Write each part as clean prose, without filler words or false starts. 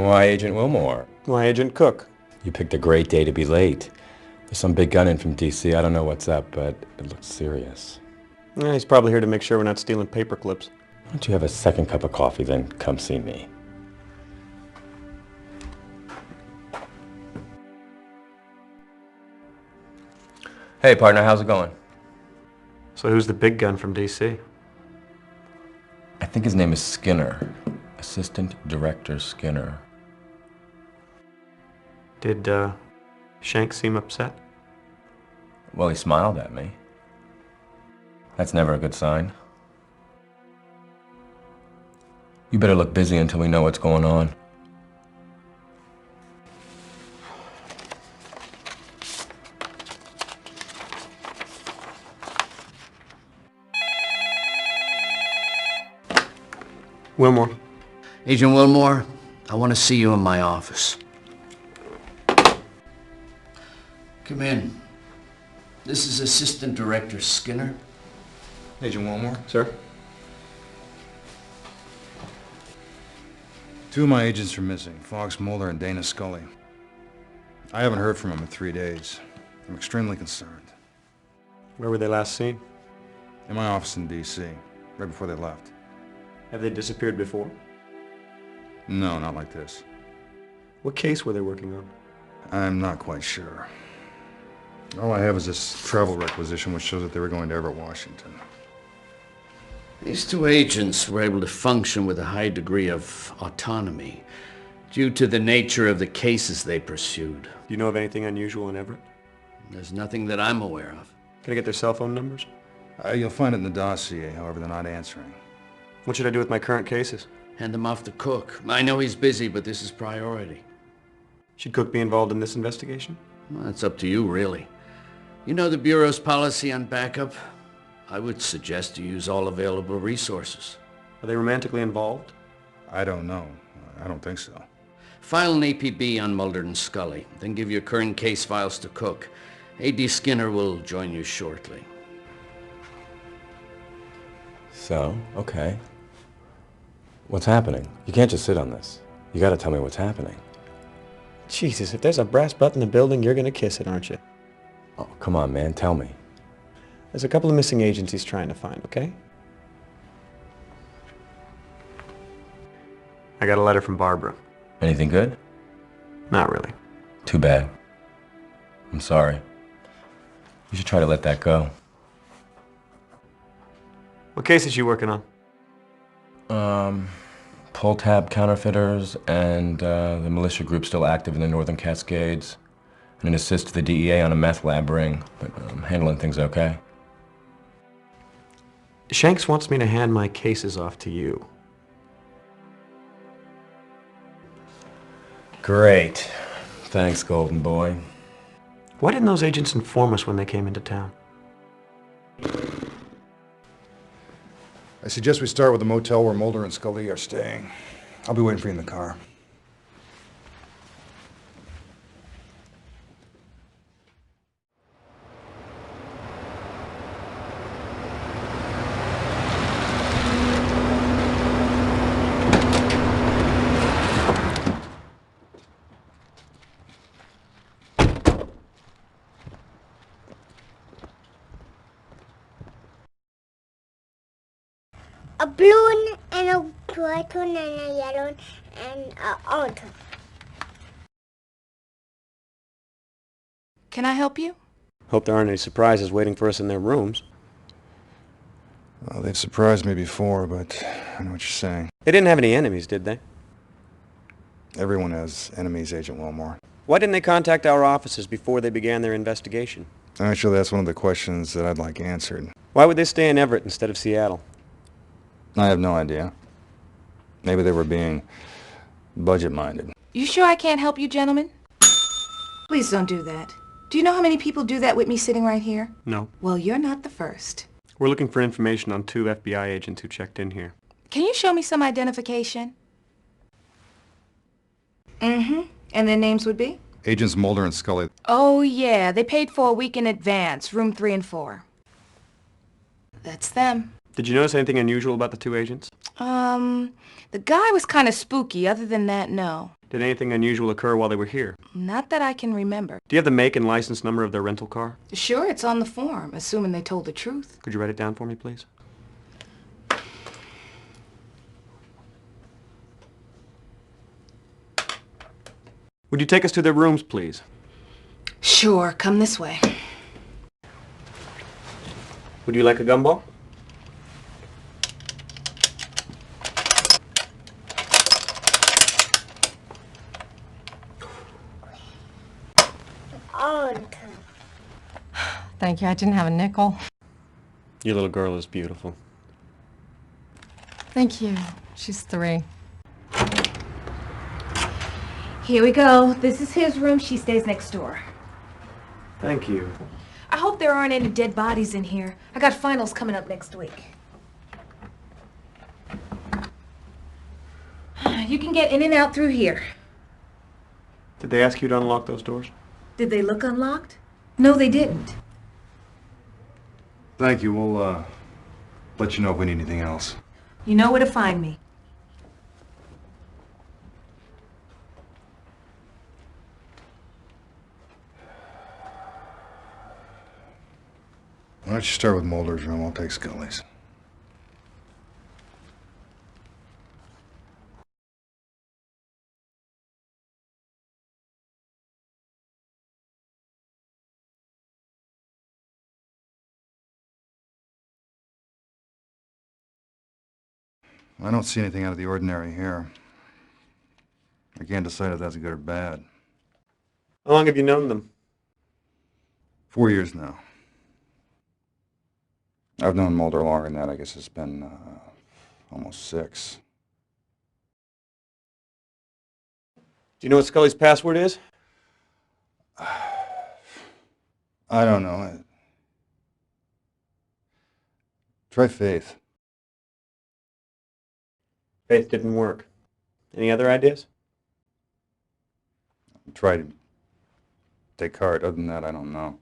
Why Agent Wilmore? Why Agent Cook? You picked a great day to be late. There's some big gun in from D.C. I don't know what's up, but it looks serious. Yeah, he's probably here to make sure we're not stealing paper clips. Why don't you have a second cup of coffee, then come see me? Hey, partner, how's it going? So who's the big gun from D.C.? I think his name is Skinner. Assistant Director Skinner. Did, Shanks seem upset? Well, he smiled at me. That's never a good sign. You better look busy until we know what's going on. Wilmore. Agent Wilmore, I want to see you in my office. Come in. This is Assistant Director Skinner. Agent Wilmore? Sir? Two of my agents are missing, Fox Mulder and Dana Scully. I haven't heard from them in 3 days. I'm extremely concerned. Where were they last seen? In my office in D.C., right before they left. Have they disappeared before? No, not like this. What case were they working on? I'm not quite sure. All I have is this travel requisition which shows that they were going to Everett, Washington. These two agents were able to function with a high degree of autonomy due to the nature of the cases they pursued. Do you know of anything unusual in Everett? There's nothing that I'm aware of. Can I get their cell phone numbers? You'll find it in the dossier, however, they're not answering. What should I do with my current cases? Hand them off to Cook. I know he's busy, but this is priority. Should Cook be involved in this investigation? Well, that's up to you, really. You know the Bureau's policy on backup? I would suggest you use all available resources. Are they romantically involved? I don't know. I don't think so. File an APB on Mulder and Scully, then give your current case files to Cook. A.D. Skinner will join you shortly. So, okay. What's happening? You can't just sit on this. You gotta tell me what's happening. Jesus, if there's a brass butt in the building, you're gonna kiss it, aren't you? Oh, come on, man, tell me. There's a couple of missing agents he's trying to find, okay? I got a letter from Barbara. Anything good? Not really. Too bad. I'm sorry. You should try to let that go. What case is she working on? Pull tab counterfeiters and the militia group still active in the Northern Cascades. And an assist to the DEA on a meth lab ring, but I'm handling things okay. Shanks wants me to hand my cases off to you. Great. Thanks, Golden Boy. Why didn't those agents inform us when they came into town? I suggest we start with the motel where Mulder and Scully are staying. I'll be waiting for you in the car. A blue one and a white one and a yellow one and a orange one. Can I help you? Hope there aren't any surprises waiting for us in their rooms. Well, they've surprised me before, but I know what you're saying. They didn't have any enemies, did they? Everyone has enemies, Agent Wilmore. Why didn't they contact our offices before they began their investigation? Actually, that's one of the questions that I'd like answered. Why would they stay in Everett instead of Seattle? I have no idea. Maybe they were being budget-minded. You sure I can't help you, gentlemen? Please don't do that. Do you know how many people do that with me sitting right here? No. Well, you're not the first. We're looking for information on 2 FBI agents who checked in here. Can you show me some identification? Mm-hmm. And their names would be? Agents Mulder and Scully. Oh, yeah. They paid for a week in advance, room 3 and 4. That's them. Did you notice anything unusual about the 2 agents? The guy was kind of spooky. Other than that, no. Did anything unusual occur while they were here? Not that I can remember. Do you have the make and license number of their rental car? Sure, it's on the form, assuming they told the truth. Could you write it down for me, please? Would you take us to their rooms, please? Sure, come this way. Would you like a gumball? Oh, Thank you. I didn't have a nickel. Your little girl is beautiful. Thank you. She's 3. Here we go. This is his room. She stays next door. Thank you. I hope there aren't any dead bodies in here. I got finals coming up next week. You can get in and out through here. Did they ask you to unlock those doors? Did they look unlocked? No, they didn't. Thank you. We'll, let you know if we need anything else. You know where to find me. Why don't you start with Mulder's room? I'll take Scully's. I don't see anything out of the ordinary here. I can't decide if that's good or bad. How long have you known them? 4 years now. I've known Mulder longer than that. I guess it's been almost 6. Do you know what Scully's password is? I don't know. Try Faith. Faith didn't work. Any other ideas? Try Descartes. Other than that, I don't know.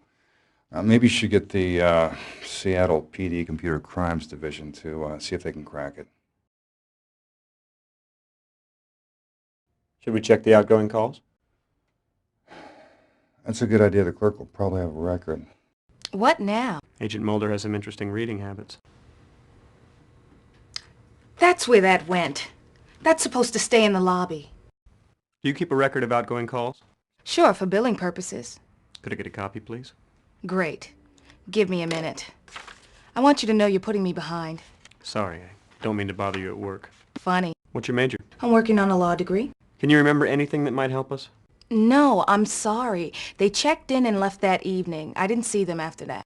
Maybe you should get the Seattle PD Computer Crimes Division to see if they can crack it. Should we check the outgoing calls? That's a good idea. The clerk will probably have a record. What now? Agent Mulder has some interesting reading habits. That's where that went. That's supposed to stay in the lobby. Do you keep a record of outgoing calls? Sure, for billing purposes. Could I get a copy, please? Great. Give me a minute. I want you to know you're putting me behind. Sorry, I don't mean to bother you at work. Funny. What's your major? I'm working on a law degree. Can you remember anything that might help us? No, I'm sorry. They checked in and left that evening. I didn't see them after that.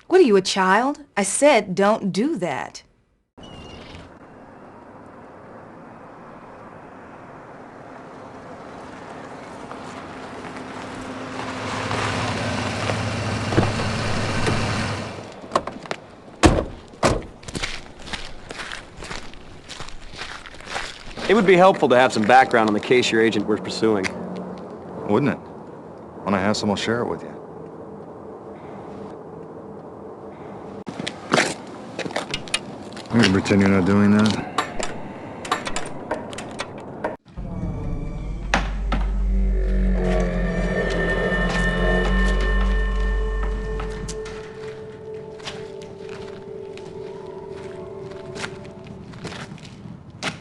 What are you, a child? I said don't do that. It would be helpful to have some background on the case your agent was pursuing. Wouldn't it? When I have some, I'll share it with you. You can pretend you're not doing that.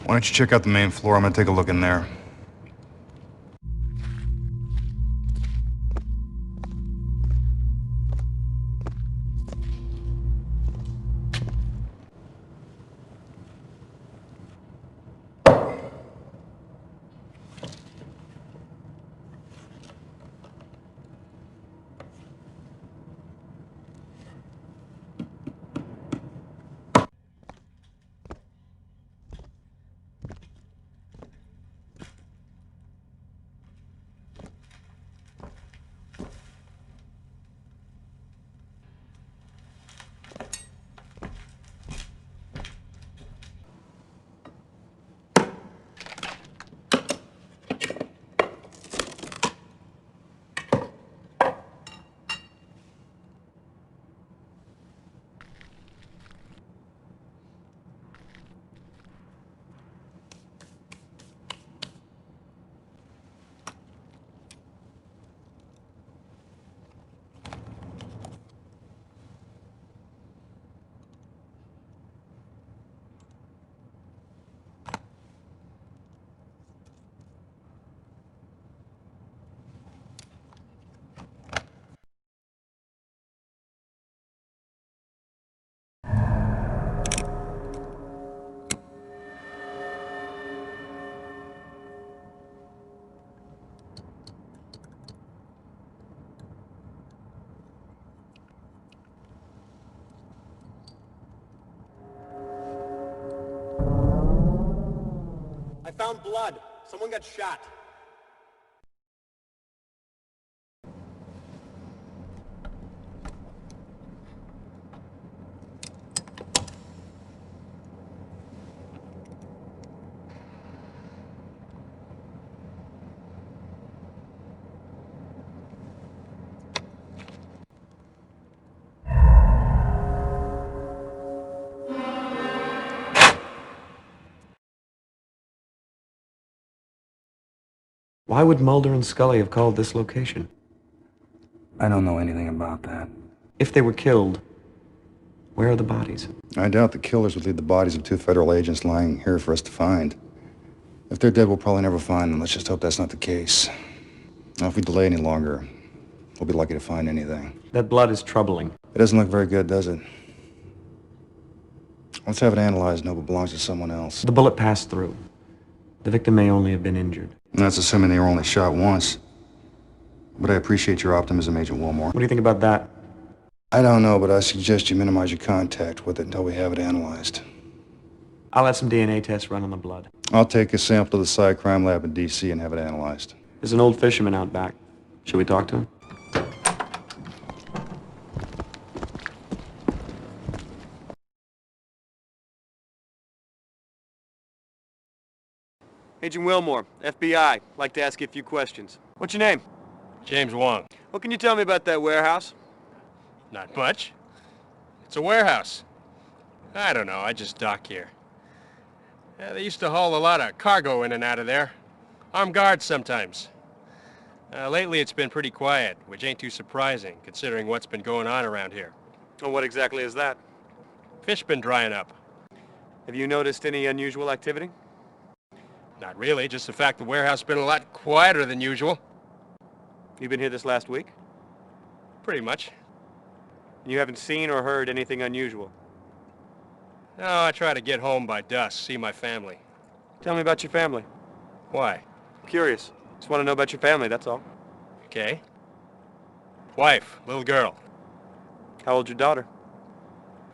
Why don't you check out the main floor? I'm gonna take a look in there. I found blood. Someone got shot. Why would Mulder and Scully have called this location? I don't know anything about that. If they were killed, where are the bodies? I doubt the killers would leave the bodies of 2 federal agents lying here for us to find. If they're dead, we'll probably never find them. Let's just hope that's not the case. Now, if we delay any longer, we'll be lucky to find anything. That blood is troubling. It doesn't look very good, does it? Let's have it analyzed and hope it belongs to someone else. The bullet passed through. The victim may only have been injured. And that's assuming they were only shot once. But I appreciate your optimism, Agent Wilmore. What do you think about that? I don't know, but I suggest you minimize your contact with it until we have it analyzed. I'll have some DNA tests run on the blood. I'll take a sample to the Psy Crime Lab in D.C. and have it analyzed. There's an old fisherman out back. Should we talk to him? Agent Wilmore, FBI. Like to ask you a few questions. What's your name? James Wong. What can you tell me about that warehouse? Not much. It's a warehouse. I don't know, I just dock here. They used to haul a lot of cargo in and out of there. Armed guards sometimes. Lately it's been pretty quiet, which ain't too surprising, considering what's been going on around here. Well, what exactly is that? Fish been drying up. Have you noticed any unusual activity? Not really, just the fact the warehouse has been a lot quieter than usual. You been here this last week? Pretty much. You haven't seen or heard anything unusual? No, I try to get home by dusk, see my family. Tell me about your family. Why? I'm curious. Just want to know about your family, that's all. Okay. Wife, little girl. How old's your daughter?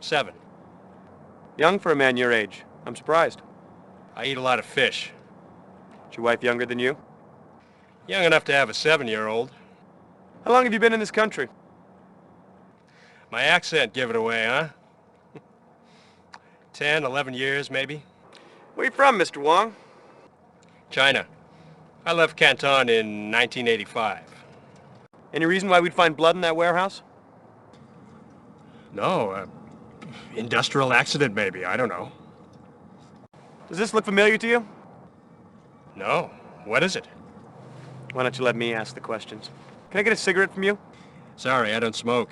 7. Young for a man your age. I'm surprised. I eat a lot of fish. Is your wife younger than you? Young enough to have a 7-year-old. How long have you been in this country? My accent give it away, huh? 10, 11 years, maybe. Where you from, Mr. Wong? China. I left Canton in 1985. Any reason why we'd find blood in that warehouse? No, industrial accident maybe, I don't know. Does this look familiar to you? No, what is it? Why don't you let me ask the questions? Can I get a cigarette from you? Sorry, I don't smoke.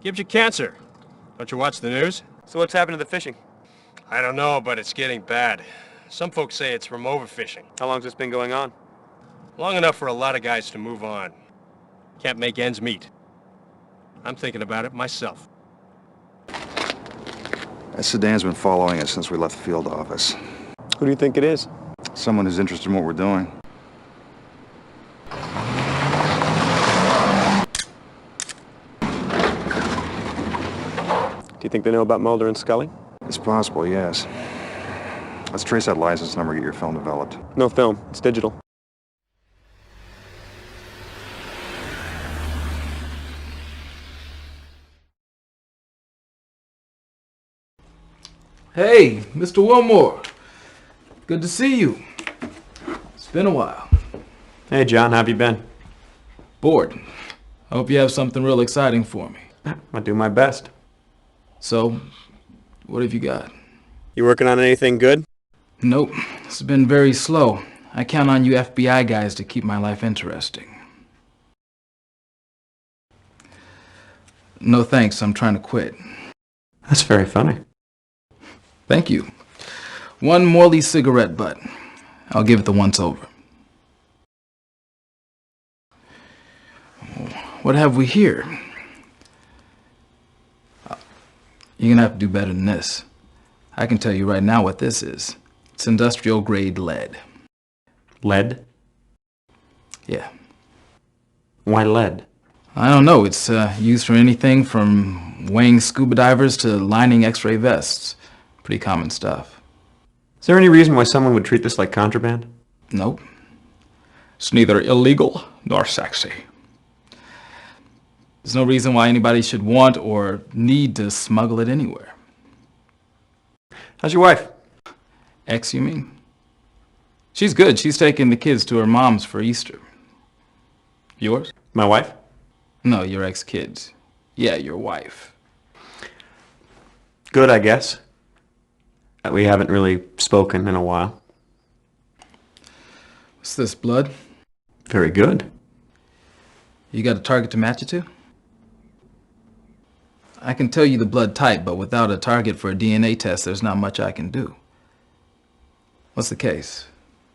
Gives you cancer. Don't you watch the news? So what's happened to the fishing? I don't know, but it's getting bad. Some folks say it's from overfishing. How long's this been going on? Long enough for a lot of guys to move on. Can't make ends meet. I'm thinking about it myself. That sedan's been following us since we left the field office. Who do you think it is? Someone who's interested in what we're doing. Do you think they know about Mulder and Scully? It's possible, yes. Let's trace that license number and get your film developed. No film. It's digital. Hey, Mr. Wilmore. Good to see you. It's been a while. Hey, John. How have you been? Bored. I hope you have something real exciting for me. I'll do my best. So, what have you got? You working on anything good? Nope. It's been very slow. I count on you FBI guys to keep my life interesting. No thanks, I'm trying to quit. That's very funny. Thank you. One Morley cigarette butt. I'll give it the once over. What have we here? You're gonna have to do better than this. I can tell you right now what this is. It's industrial grade lead. Lead? Yeah. Why lead? I don't know. It's used for anything from weighing scuba divers to lining x-ray vests. Pretty common stuff. Is there any reason why someone would treat this like contraband? Nope. It's neither illegal nor sexy. There's no reason why anybody should want or need to smuggle it anywhere. How's your wife? Ex, you mean? She's good. She's taking the kids to her mom's for Easter. Yours? My wife? No, your ex-kids. Yeah, your wife. Good, I guess. We haven't really spoken in a while. What's this, blood? Very good. You got a target to match it to? I can tell you the blood type, but without a target for a DNA test, there's not much I can do. What's the case?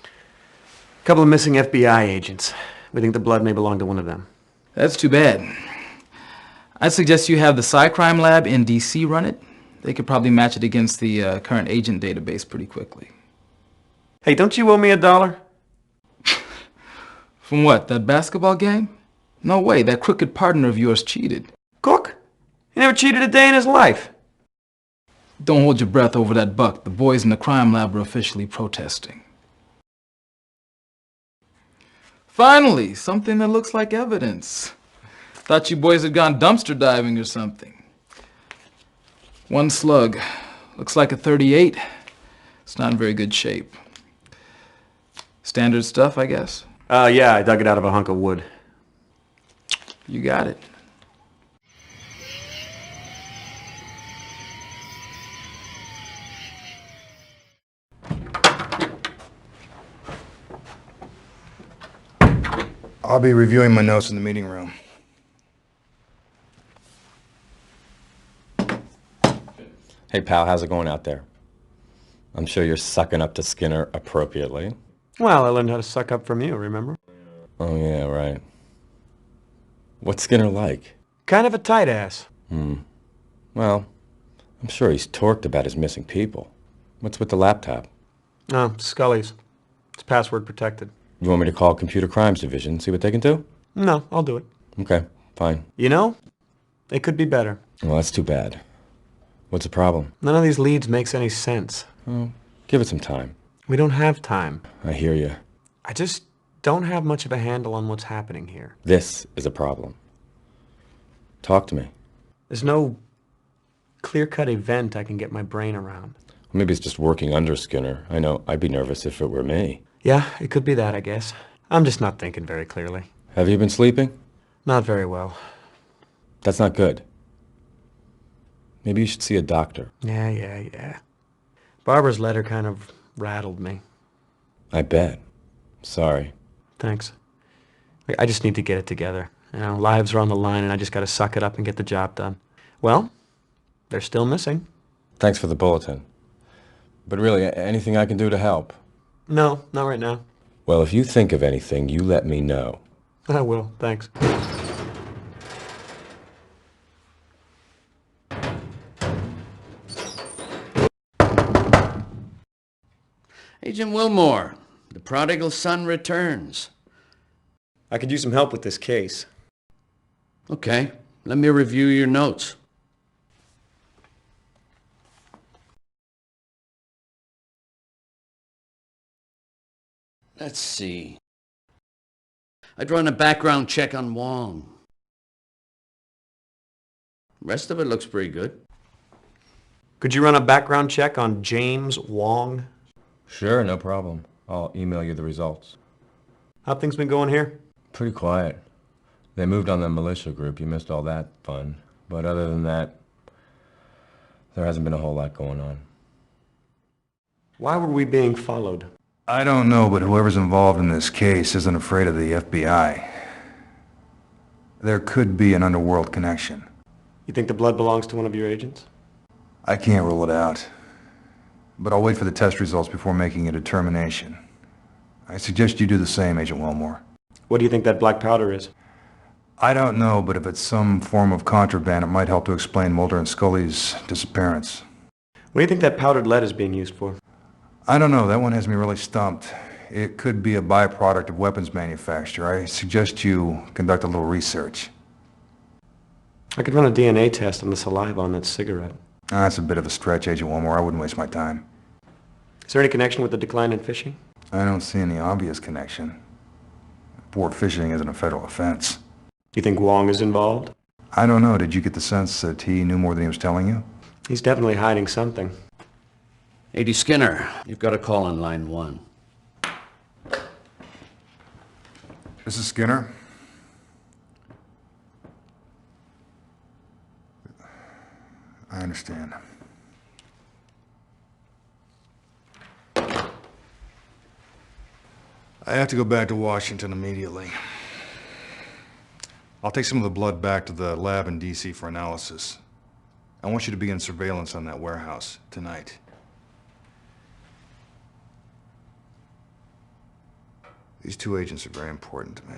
A couple of missing FBI agents. We think the blood may belong to one of them. That's too bad. I'd suggest you have the Cycrime lab in DC run it. They could probably match it against the current agent database pretty quickly. Hey, don't you owe me $1? From what, that basketball game? No way, that crooked partner of yours cheated. Cook? He never cheated a day in his life. Don't hold your breath over that buck. The boys in the crime lab are officially protesting. Finally, something that looks like evidence. Thought you boys had gone dumpster diving or something. One slug. Looks like a .38. It's not in very good shape. Standard stuff, I guess? Yeah, I dug it out of a hunk of wood. You got it. I'll be reviewing my notes in the meeting room. Hey pal, how's it going out there? I'm sure you're sucking up to Skinner appropriately. Well, I learned how to suck up from you, remember? Oh yeah, right. What's Skinner like? Kind of a tight ass. Well, I'm sure he's torqued about his missing people. What's with the laptop? Oh, Scully's. It's password protected. You want me to call Computer Crimes Division, see what they can do? No, I'll do it. Okay, fine. You know, it could be better. Well, that's too bad. What's the problem? None of these leads makes any sense. Oh, give it some time. We don't have time. I hear you. I just don't have much of a handle on what's happening here. This is a problem. Talk to me. There's no clear-cut event I can get my brain around. Maybe it's just working under Skinner. I know I'd be nervous if it were me. Yeah, it could be that, I guess. I'm just not thinking very clearly. Have you been sleeping? Not very well. That's not good. Maybe you should see a doctor. Yeah. Barbara's letter kind of rattled me. I bet. Sorry. Thanks. I just need to get it together. You know, lives are on the line and I just gotta suck it up and get the job done. Well, they're still missing. Thanks for the bulletin. But really, anything I can do to help? No, not right now. Well, if you think of anything, you let me know. I will, thanks. Agent Wilmore, the prodigal son returns. I could use some help with this case. Okay, let me review your notes. Let's see. I'd run a background check on Wong. Rest of it looks pretty good. Could you run a background check on James Wong? Sure, no problem. I'll email you the results. How things been going here? Pretty quiet. They moved on the militia group. You missed all that fun. But other than that, there hasn't been a whole lot going on. Why were we being followed? I don't know, but whoever's involved in this case isn't afraid of the FBI. There could be an underworld connection. You think the blood belongs to one of your agents? I can't rule it out. But I'll wait for the test results before making a determination. I suggest you do the same, Agent Wilmore. What do you think that black powder is? I don't know, but if it's some form of contraband, it might help to explain Mulder and Scully's disappearance. What do you think that powdered lead is being used for? I don't know. That one has me really stumped. It could be a byproduct of weapons manufacture. I suggest you conduct a little research. I could run a DNA test on the saliva on that cigarette. That's a bit of a stretch, Agent Wilmore. I wouldn't waste my time. Is there any connection with the decline in fishing? I don't see any obvious connection. Port fishing isn't a federal offense. You think Wong is involved? I don't know. Did you get the sense that he knew more than he was telling you? He's definitely hiding something. A.D. Skinner, you've got a call on line 1. This is Skinner. I understand. I have to go back to Washington immediately. I'll take some of the blood back to the lab in D.C. for analysis. I want you to begin surveillance on that warehouse tonight. These 2 agents are very important to me.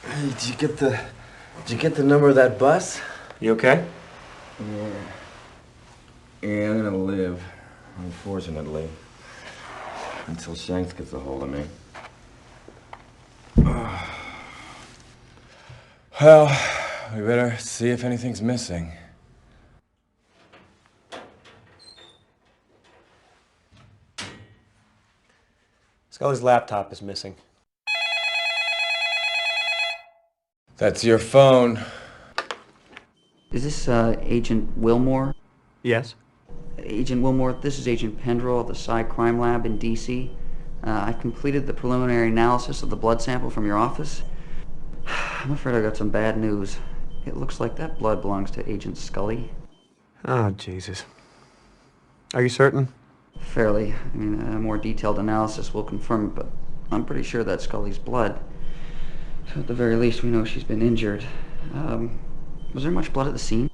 Hey, did you get the number of that bus? You okay? Yeah, I'm gonna live, unfortunately, until Shanks gets a hold of me. Well, we better see if anything's missing. Scully's laptop is missing. That's your phone. Is this Agent Wilmore? Yes. Agent Wilmore, this is Agent Pendrell of the Psy Crime Lab in D.C. I've completed the preliminary analysis of the blood sample from your office. I'm afraid I got some bad news. It looks like that blood belongs to Agent Scully. Oh, Jesus. Are you certain? Fairly. I mean, a more detailed analysis will confirm it, but I'm pretty sure that's Scully's blood. So at the very least, we know she's been injured. Was there much blood at the scene?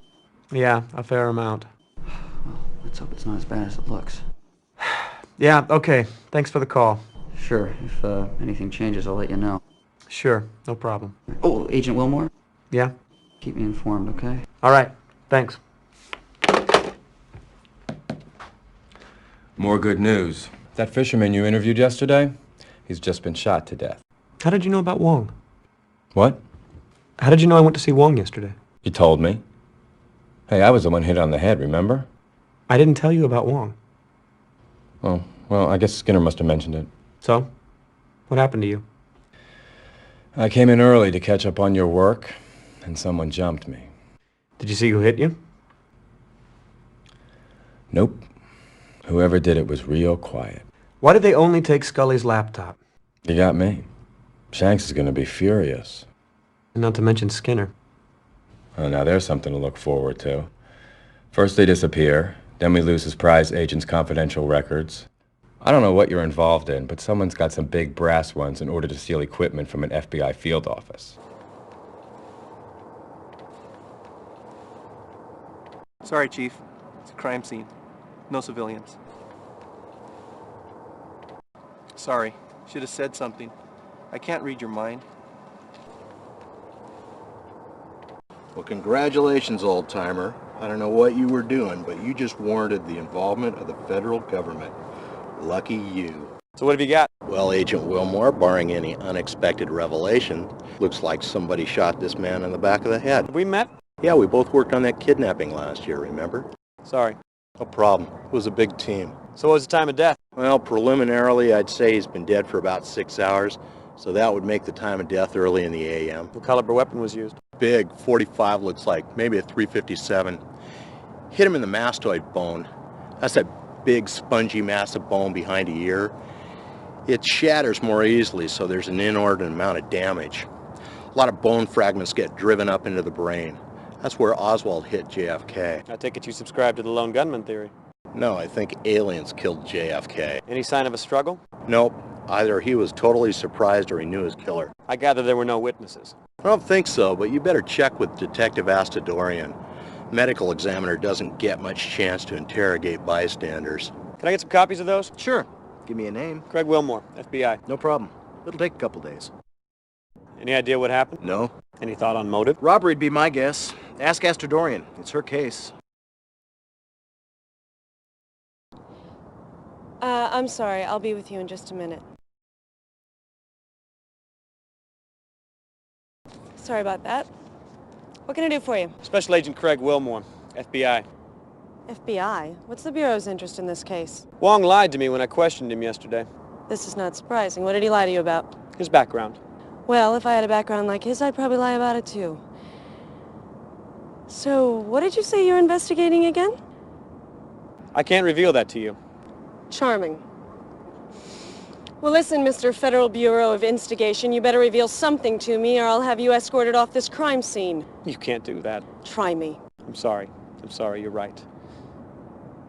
Yeah, a fair amount. Well, let's hope it's not as bad as it looks. Yeah, okay. Thanks for the call. Sure. If anything changes, I'll let you know. Sure, no problem. Oh, Agent Wilmore? Yeah? Keep me informed, okay? All right, thanks. More good news. That fisherman you interviewed yesterday, he's just been shot to death. How did you know about Wong? What? How did you know I went to see Wong yesterday? You told me. Hey, I was the one hit on the head, remember? I didn't tell you about Wong. Oh, well, I guess Skinner must have mentioned it. So? What happened to you? I came in early to catch up on your work, and someone jumped me. Did you see who hit you? Nope. Whoever did it was real quiet. Why did they only take Scully's laptop? You got me. Shanks is gonna be furious. And not to mention Skinner. Oh, now there's something to look forward to. First they disappear, then we lose his prize agent's confidential records. I don't know what you're involved in, but someone's got some big brass ones in order to steal equipment from an FBI field office. Sorry, Chief. It's a crime scene. No civilians. Sorry. Should have said something. I can't read your mind. Well, congratulations, old-timer. I don't know what you were doing, but you just warranted the involvement of the federal government. Lucky you. So what have you got? Well, Agent Wilmore, barring any unexpected revelation, looks like somebody shot this man in the back of the head. Have we met? Yeah, we both worked on that kidnapping last year, remember? Sorry. No problem. It was a big team. So what was the time of death? Well, preliminarily, I'd say he's been dead for about 6 hours, so that would make the time of death early in the a.m. What caliber weapon was used? Big, 45 looks like, maybe a 357. Hit him in the mastoid bone. That's that big, spongy mass of bone behind the ear. It shatters more easily, so there's an inordinate amount of damage. A lot of bone fragments get driven up into the brain. That's where Oswald hit JFK. I take it you subscribe to the lone gunman theory. No, I think aliens killed JFK. Any sign of a struggle? Nope. Either he was totally surprised or he knew his killer. I gather there were no witnesses. I don't think so, but you better check with Detective Astadorian. Medical examiner doesn't get much chance to interrogate bystanders. Can I get some copies of those? Sure. Give me a name. Craig Wilmore, FBI. No problem. It'll take a couple days. Any idea what happened? No. Any thought on motive? Robbery'd be my guess. Ask Astadorian. It's her case. I'm sorry. I'll be with you in just a minute. Sorry about that. What can I do for you? Special Agent Craig Wilmore, FBI. FBI? What's the Bureau's interest in this case? Wong lied to me when I questioned him yesterday. This is not surprising. What did he lie to you about? His background. Well, if I had a background like his, I'd probably lie about it too. So, what did you say you're investigating again? I can't reveal that to you. Charming. Well, listen, Mr. Federal Bureau of Instigation, you better reveal something to me or I'll have you escorted off this crime scene. You can't do that. Try me. I'm sorry. You're right.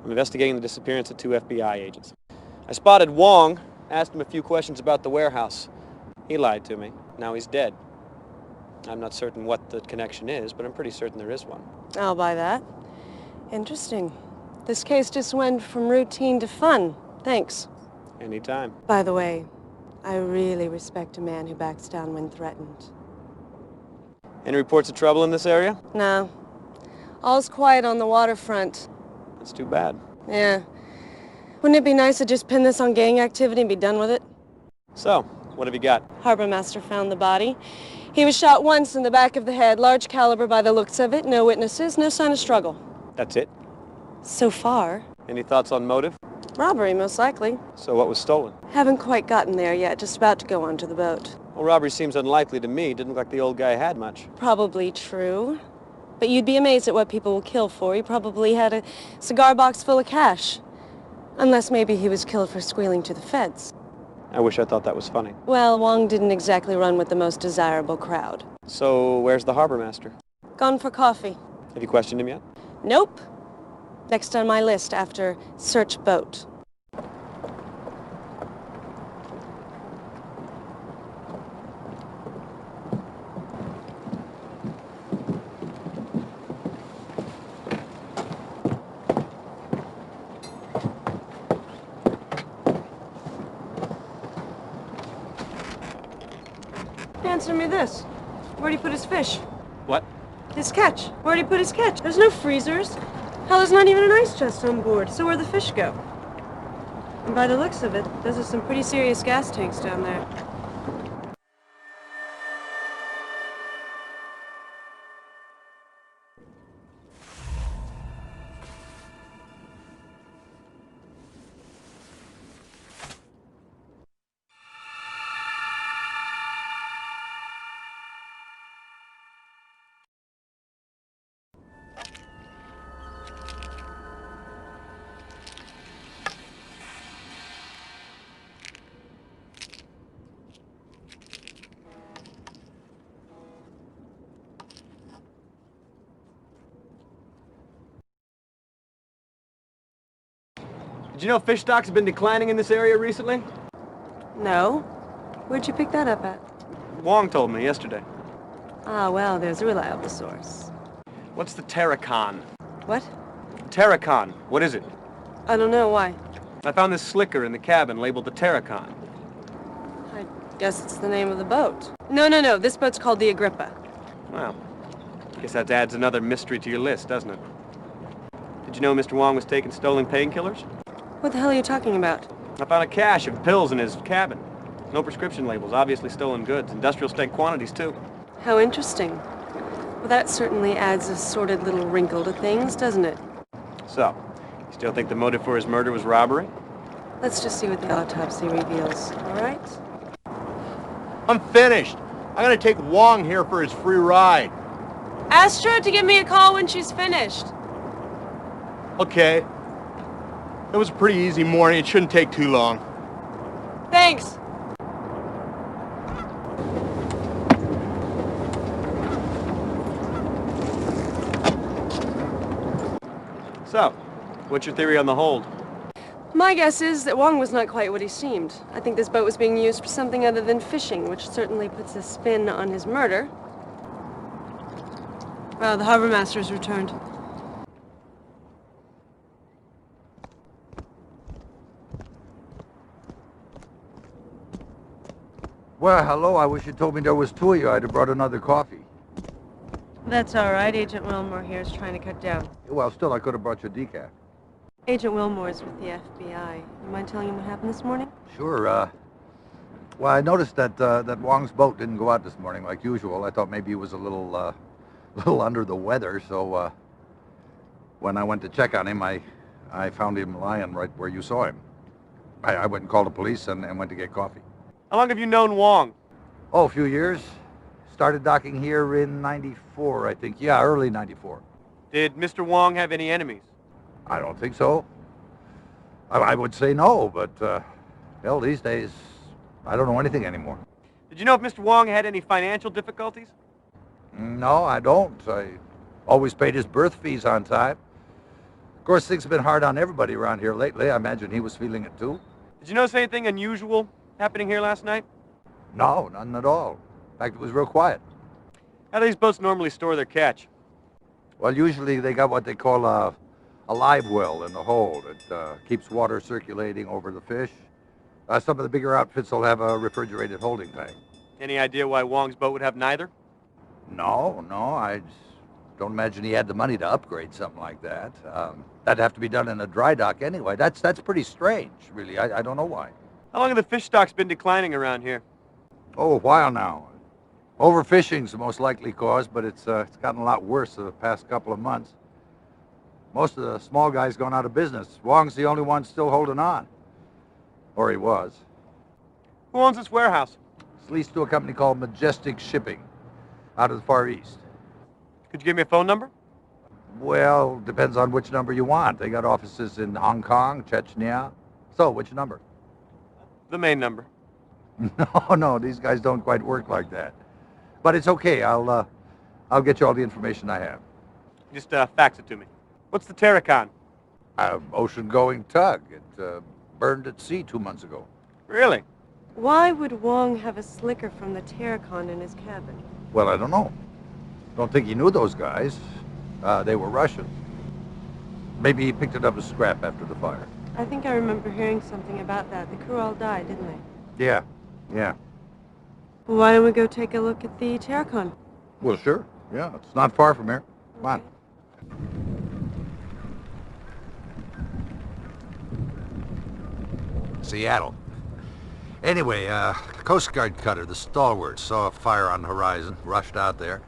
I'm investigating the disappearance of 2 FBI agents. I spotted Wong, asked him a few questions about the warehouse. He lied to me. Now he's dead. I'm not certain what the connection is, but I'm pretty certain there is one. I'll buy that. Interesting. This case just went from routine to fun. Thanks. Anytime. By the way, I really respect a man who backs down when threatened. Any reports of trouble in this area? No. All's quiet on the waterfront. That's too bad. Yeah. Wouldn't it be nice to just pin this on gang activity and be done with it? So, what have you got? Harbor Master found the body. He was shot once in the back of the head, large caliber by the looks of it, no witnesses, no sign of struggle. That's it? So far. Any thoughts on motive? Robbery, most likely. So what was stolen? Haven't quite gotten there yet, just about to go onto the boat. Well, robbery seems unlikely to me. Didn't look like the old guy had much. Probably true. But you'd be amazed at what people will kill for. He probably had a cigar box full of cash. Unless maybe he was killed for squealing to the feds. I wish I thought that was funny. Well, Wong didn't exactly run with the most desirable crowd. So, where's the harbor master? Gone for coffee. Have you questioned him yet? Nope. Next on my list after search boat. answer me this. Where'd he put his fish? What? His catch. Where'd he put his catch? There's no freezers. Hell, there's not even an ice chest on board, so where'd the fish go? And by the looks of it, those are some pretty serious gas tanks down there. Did you know fish stocks have been declining in this area recently? No? Where'd you pick that up at? Wong told me yesterday. Ah, well, there's a reliable source. What's the Terracon? What? Terracon. What is it? I don't know. Why? I found this slicker in the cabin labeled the Terracon. I guess it's the name of the boat. No. This boat's called the Agrippa. Well, guess that adds another mystery to your list, doesn't it? Did you know Mr. Wong was taking stolen painkillers? What the hell are you talking about? I found a cache of pills in his cabin. No prescription labels, obviously stolen goods. Industrial strength quantities, too. How interesting. Well, that certainly adds a sordid little wrinkle to things, doesn't it? So, you still think the motive for his murder was robbery? Let's just see what the autopsy reveals, all right? I'm finished. I'm gonna take Wong here for his free ride. Ask her to give me a call when she's finished. Okay. It was a pretty easy morning. It shouldn't take too long. Thanks. So, what's your theory on the hold? My guess is that Wong was not quite what he seemed. I think this boat was being used for something other than fishing, which certainly puts a spin on his murder. Well, the harbor master's returned. Well, hello. I wish you told me there was two of you. I'd have brought another coffee. That's all right. Agent Wilmore here is trying to cut down. Well, still, I could have brought you decaf. Agent Wilmore is with the FBI. You mind telling him what happened this morning? Sure. Well, I noticed that that Wong's boat didn't go out this morning like usual. I thought maybe he was a little under the weather. So when I went to check on him, I found him lying right where you saw him. I went and called the police and went to get coffee. How long have you known Wong? Oh, a few years. Started docking here in '94, I think. Yeah, early '94. Did Mr. Wong have any enemies? I don't think so. I would say no, but, hell, these days, I don't know anything anymore. Did you know if Mr. Wong had any financial difficulties? No, I don't. I always paid his birth fees on time. Of course, things have been hard on everybody around here lately. I imagine he was feeling it, too. Did you notice anything unusual happening here last night? No, none at all. In fact, it was real quiet. How do these boats normally store their catch? Well, usually they got what they call a live well in the hold. It keeps water circulating over the fish. Some of the bigger outfits will have a refrigerated holding tank. Any idea why Wong's boat would have neither? No, I just don't imagine he had the money to upgrade something like that. That'd have to be done in a dry dock anyway. That's pretty strange, really. I don't know why. How long have the fish stocks been declining around here? Oh, a while now. Overfishing's the most likely cause, but it's gotten a lot worse the past couple of months. Most of the small guys gone out of business. Wong's the only one still holding on. Or he was. Who owns this warehouse? It's leased to a company called Majestic Shipping, out of the Far East. Could you give me a phone number? Well, depends on which number you want. They got offices in Hong Kong, Chechnya. So, which number? The main number. No, these guys don't quite work like that. But it's okay. I'll get you all the information I have. Just fax it to me. What's the Terracon? Ocean-going tug. It burned at sea 2 months ago. Really? Why would Wong have a slicker from the Terracon in his cabin? Well, I don't know. Don't think he knew those guys. They were Russian. Maybe he picked it up as scrap after the fire. I think I remember hearing something about that. The crew all died, didn't they? Yeah. Well, why don't we go take a look at the Terracon? Well, sure. Yeah, it's not far from here. Come on. Seattle. Anyway, Coast Guard cutter, the Stalwart, saw a fire on the horizon, rushed out there.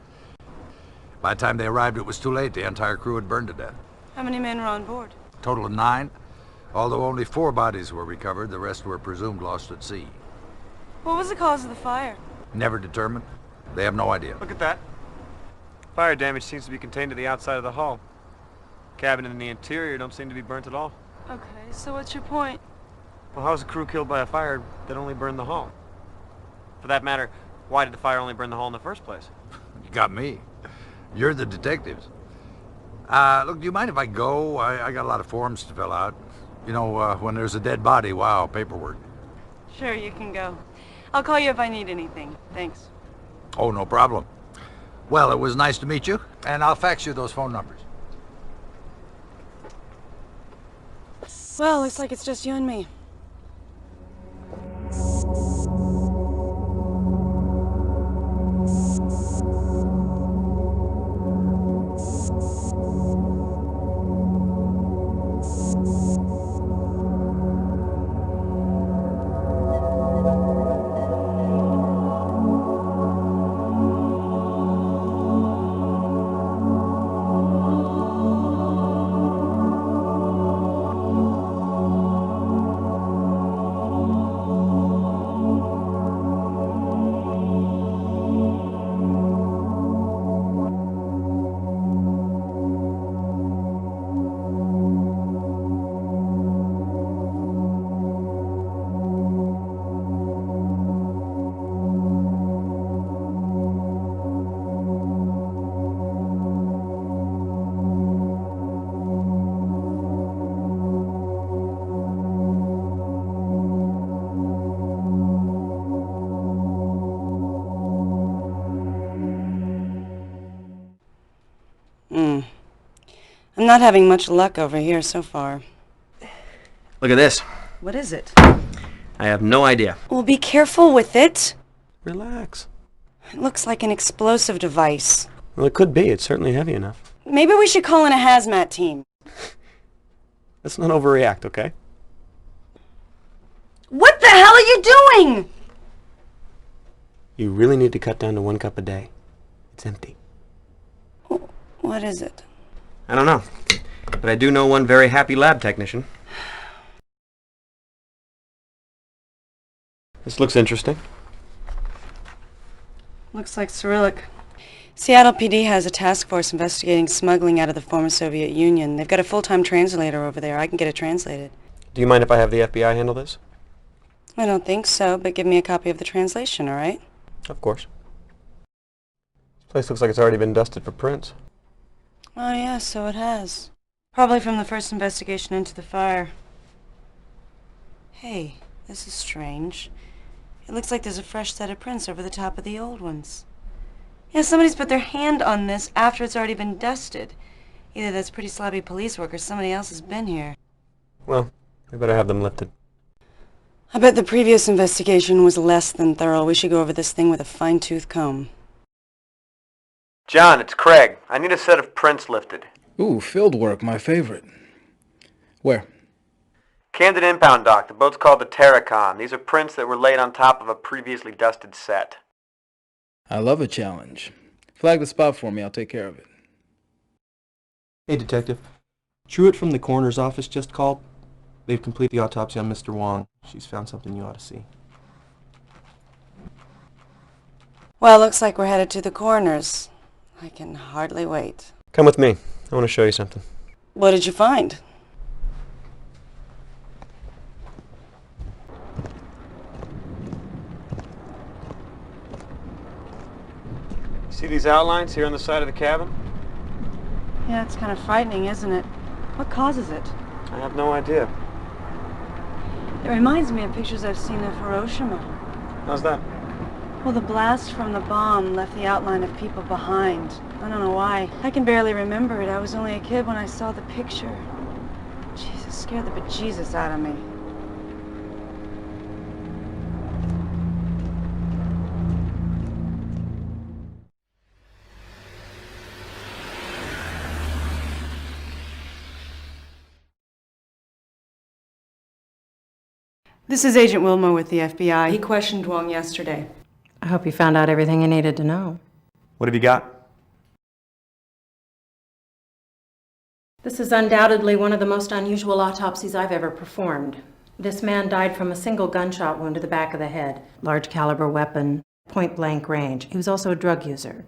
By the time they arrived, it was too late. The entire crew had burned to death. How many men were on board? Total of 9. Although only 4 bodies were recovered, the rest were presumed lost at sea. What was the cause of the fire? Never determined. They have no idea. Look at that. Fire damage seems to be contained to the outside of the hull. Cabin and the interior don't seem to be burnt at all. Okay, so what's your point? Well, how was the crew killed by a fire that only burned the hull? For that matter, why did the fire only burn the hull in the first place? You got me. You're the detectives. Look, do you mind if I go? I got a lot of forms to fill out. You know, when there's a dead body, wow, paperwork. Sure, you can go. I'll call you if I need anything. Thanks. Oh, no problem. Well, it was nice to meet you, and I'll fax you those phone numbers. Well, looks like it's just you and me. I'm not having much luck over here so far. Look at this. What is it? I have no idea. Well, be careful with it. Relax. It looks like an explosive device. Well, it could be. It's certainly heavy enough. Maybe we should call in a hazmat team. Let's not overreact, okay? What the hell are you doing? You really need to cut down to 1 cup a day. It's empty. What is it? I don't know. But I do know one very happy lab technician. This looks interesting. Looks like Cyrillic. Seattle PD has a task force investigating smuggling out of the former Soviet Union. They've got a full-time translator over there. I can get it translated. Do you mind if I have the FBI handle this? I don't think so, but give me a copy of the translation, all right? Of course. This place looks like it's already been dusted for prints. Oh, yeah, so it has. Probably from the first investigation into the fire. Hey, this is strange. It looks like there's a fresh set of prints over the top of the old ones. Yeah, somebody's put their hand on this after it's already been dusted. Either that's pretty sloppy police work or somebody else has been here. Well, we better have them lifted. I bet the previous investigation was less than thorough. We should go over this thing with a fine-tooth comb. John, it's Craig. I need a set of prints lifted. Ooh, field work, my favorite. Where? Camden Impound Dock. The boat's called the Terracon. These are prints that were laid on top of a previously dusted set. I love a challenge. Flag the spot for me, I'll take care of it. Hey, Detective. Truett from the coroner's office just called. They've completed the autopsy on Mr. Wong. She's found something you ought to see. Well, looks like we're headed to the coroner's. I can hardly wait. Come with me. I want to show you something. What did you find? See these outlines here on the side of the cabin? Yeah, it's kind of frightening, isn't it? What causes it? I have no idea. It reminds me of pictures I've seen of Hiroshima. How's that? Well, the blast from the bomb left the outline of people behind. I don't know why. I can barely remember it. I was only a kid when I saw the picture. Jesus, scared the bejesus out of me. This is Agent Wilmore with the FBI. He questioned Wong yesterday. I hope you found out everything you needed to know. What have you got? This is undoubtedly one of the most unusual autopsies I've ever performed. This man died from a single gunshot wound to the back of the head. Large caliber weapon, point blank range. He was also a drug user.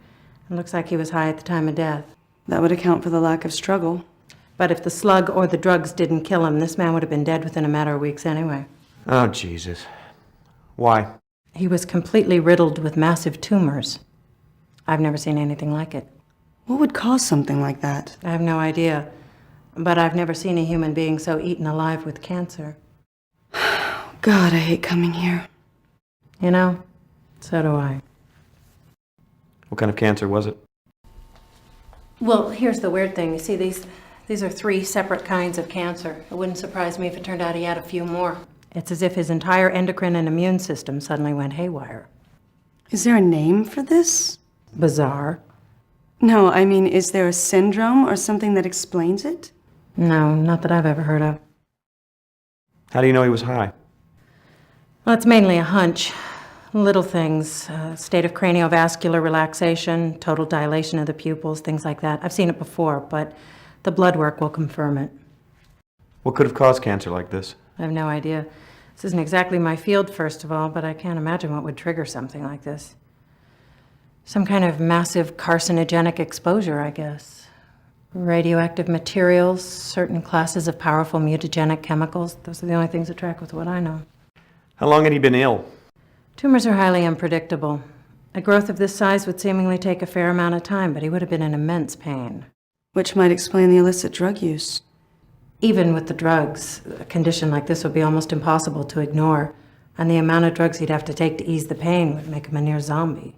It looks like he was high at the time of death. That would account for the lack of struggle. But if the slug or the drugs didn't kill him, this man would have been dead within a matter of weeks anyway. Oh, Jesus. Why? He was completely riddled with massive tumors. I've never seen anything like it. What would cause something like that? I have no idea. But I've never seen a human being so eaten alive with cancer. God, I hate coming here. You know, so do I. What kind of cancer was it? Well, here's the weird thing. You see, these are 3 separate kinds of cancer. It wouldn't surprise me if it turned out he had a few more. It's as if his entire endocrine and immune system suddenly went haywire. Is there a name for this? Bizarre. No, I mean, is there a syndrome or something that explains it? No, not that I've ever heard of. How do you know he was high? Well, it's mainly a hunch. Little things, state of craniovascular relaxation, total dilation of the pupils, things like that. I've seen it before, but the blood work will confirm it. What could have caused cancer like this? I have no idea. This isn't exactly my field, first of all, but I can't imagine what would trigger something like this. Some kind of massive carcinogenic exposure, I guess. Radioactive materials, certain classes of powerful mutagenic chemicals. Those are the only things that track with what I know. How long had he been ill? Tumors are highly unpredictable. A growth of this size would seemingly take a fair amount of time, but he would have been in immense pain. Which might explain the illicit drug use. Even with the drugs, a condition like this would be almost impossible to ignore, and the amount of drugs he'd have to take to ease the pain would make him a near zombie.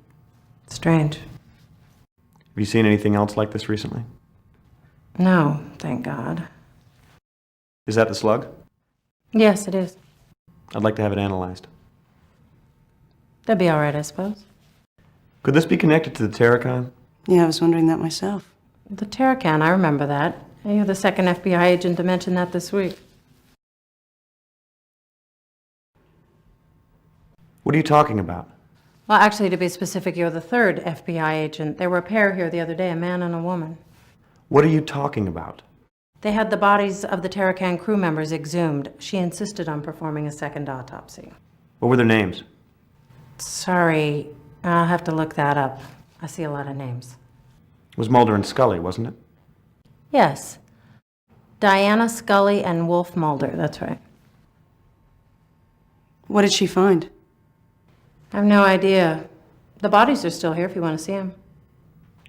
Strange. Have you seen anything else like this recently? No, thank God. Is that the slug? Yes, it is. I'd like to have it analyzed. That'd be all right, I suppose. Could this be connected to the Terracon? Yeah, I was wondering that myself. The Terracon, I remember that. You're the second FBI agent to mention that this week. What are you talking about? Well, actually, to be specific, you're the third FBI agent. There were a pair here the other day, a man and a woman. What are you talking about? They had the bodies of the Terracon crew members exhumed. She insisted on performing a second autopsy. What were their names? Sorry, I'll have to look that up. I see a lot of names. It was Mulder and Scully, wasn't it? Yes. Diana Scully and Wolf Mulder, that's right. What did she find? I have no idea. The bodies are still here if you want to see them.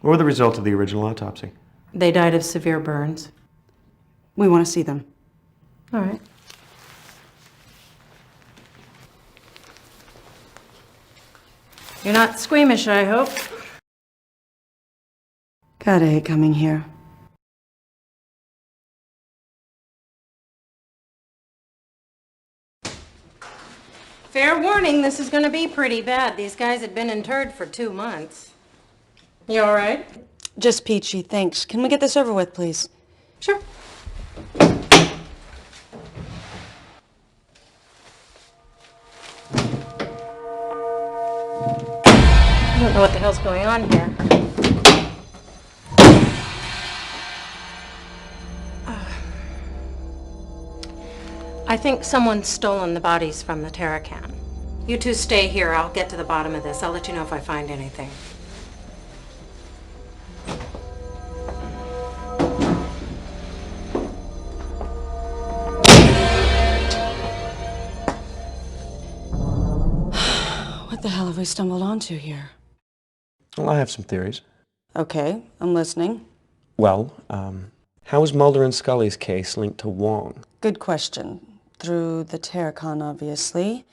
What were the results of the original autopsy? They died of severe burns. We want to see them. All right. You're not squeamish, I hope. God, I hate coming here. Fair warning, this is going to be pretty bad. These guys had been interred for 2 months. You all right? Just peachy, thanks. Can we get this over with, please? Sure. I don't know what the hell's going on here. I think someone's stolen the bodies from the Terracon. You two stay here. I'll get to the bottom of this. I'll let you know if I find anything. What the hell have we stumbled onto here? Well, I have some theories. Okay, I'm listening. Well, how is Mulder and Scully's case linked to Wong? Good question. Through the Terracon, obviously.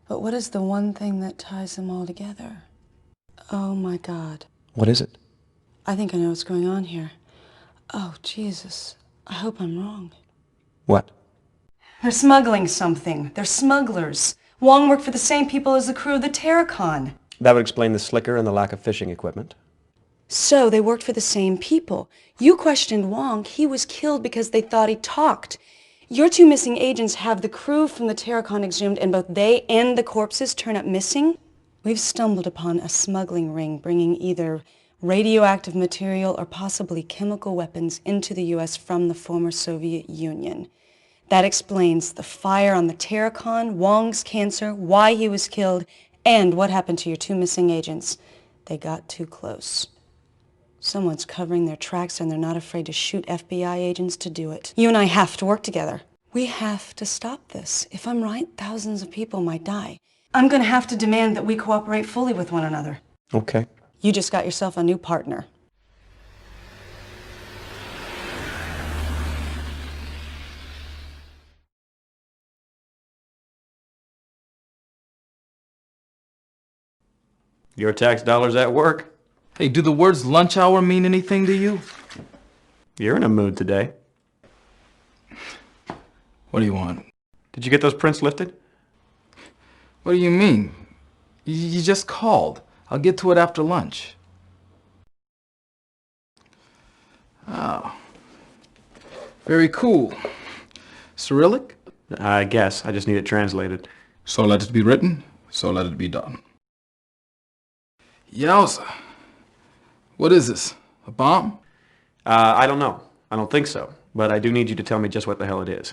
But what is the one thing that ties them all together? Oh my God. What is it? I think I know what's going on here. Oh, Jesus. I hope I'm wrong. What? They're smuggling something. They're smugglers. Wong worked for the same people as the crew of the Terracon. That would explain the slicker and the lack of fishing equipment. So they worked for the same people. You questioned Wong. He was killed because they thought he talked. Your two missing agents have the crew from the Terracon exhumed, and both they and the corpses turn up missing? We've stumbled upon a smuggling ring bringing either radioactive material or possibly chemical weapons into the U.S. from the former Soviet Union. That explains the fire on the Terracon, Wong's cancer, why he was killed, and what happened to your two missing agents. They got too close. Someone's covering their tracks, and they're not afraid to shoot FBI agents to do it. You and I have to work together. We have to stop this. If I'm right, thousands of people might die. I'm going to have to demand that we cooperate fully with one another. Okay. You just got yourself a new partner. Your tax dollars at work. Hey, do the words lunch hour mean anything to you? You're in a mood today. What do you want? Did you get those prints lifted? What do you mean? You just called. I'll get to it after lunch. Oh. Very cool. Cyrillic? I guess. I just need it translated. So let it be written, so let it be done. Yowza. What is this? A bomb? I don't know. I don't think so. But I do need you to tell me just what the hell it is.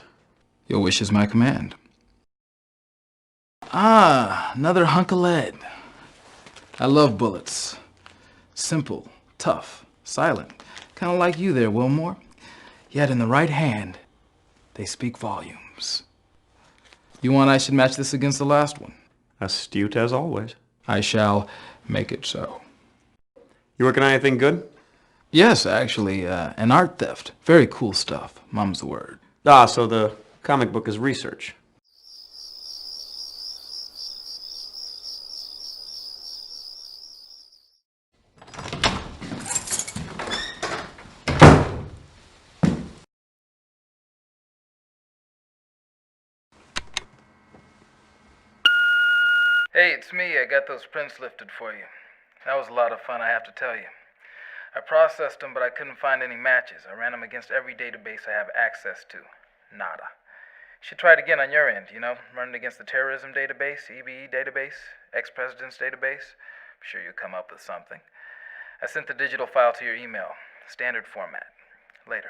Your wish is my command. Ah, another hunk of lead. I love bullets. Simple, tough, silent. Kind of like you there, Wilmore. Yet in the right hand, they speak volumes. You want I should match this against the last one? Astute as always. I shall make it so. You working on anything good? Yes, actually, an art theft. Very cool stuff. Mum's the word. Ah, so the comic book is research. Hey, it's me. I got those prints lifted for you. That was a lot of fun, I have to tell you. I processed them, but I couldn't find any matches. I ran them against every database I have access to. Nada. Should try it again on your end, you know? Run it against the terrorism database, EBE database, ex-president's database. I'm sure you'll come up with something. I sent the digital file to your email. Standard format. Later.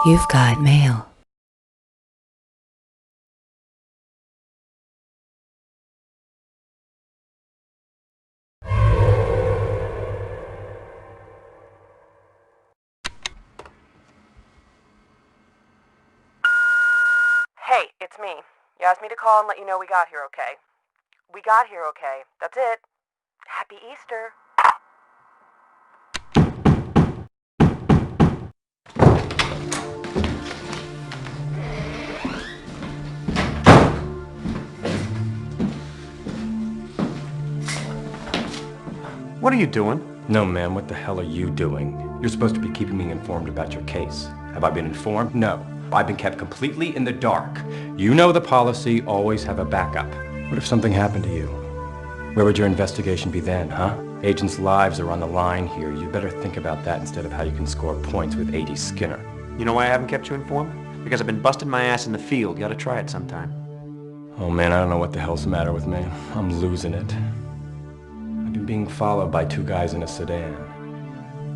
You've got mail. Hey, it's me. You asked me to call and let you know we got here okay. We got here okay. That's it. Happy Easter. What are you doing? No, man, what the hell are you doing? You're supposed to be keeping me informed about your case. Have I been informed? No. I've been kept completely in the dark. You know the policy, always have a backup. What if something happened to you? Where would your investigation be then, huh? Agents' lives are on the line here. You better think about that instead of how you can score points with A.D. Skinner. You know why I haven't kept you informed? Because I've been busting my ass in the field. You ought to try it sometime. Oh man, I don't know what the hell's the matter with me. I'm losing it. I've been being followed by two guys in a sedan.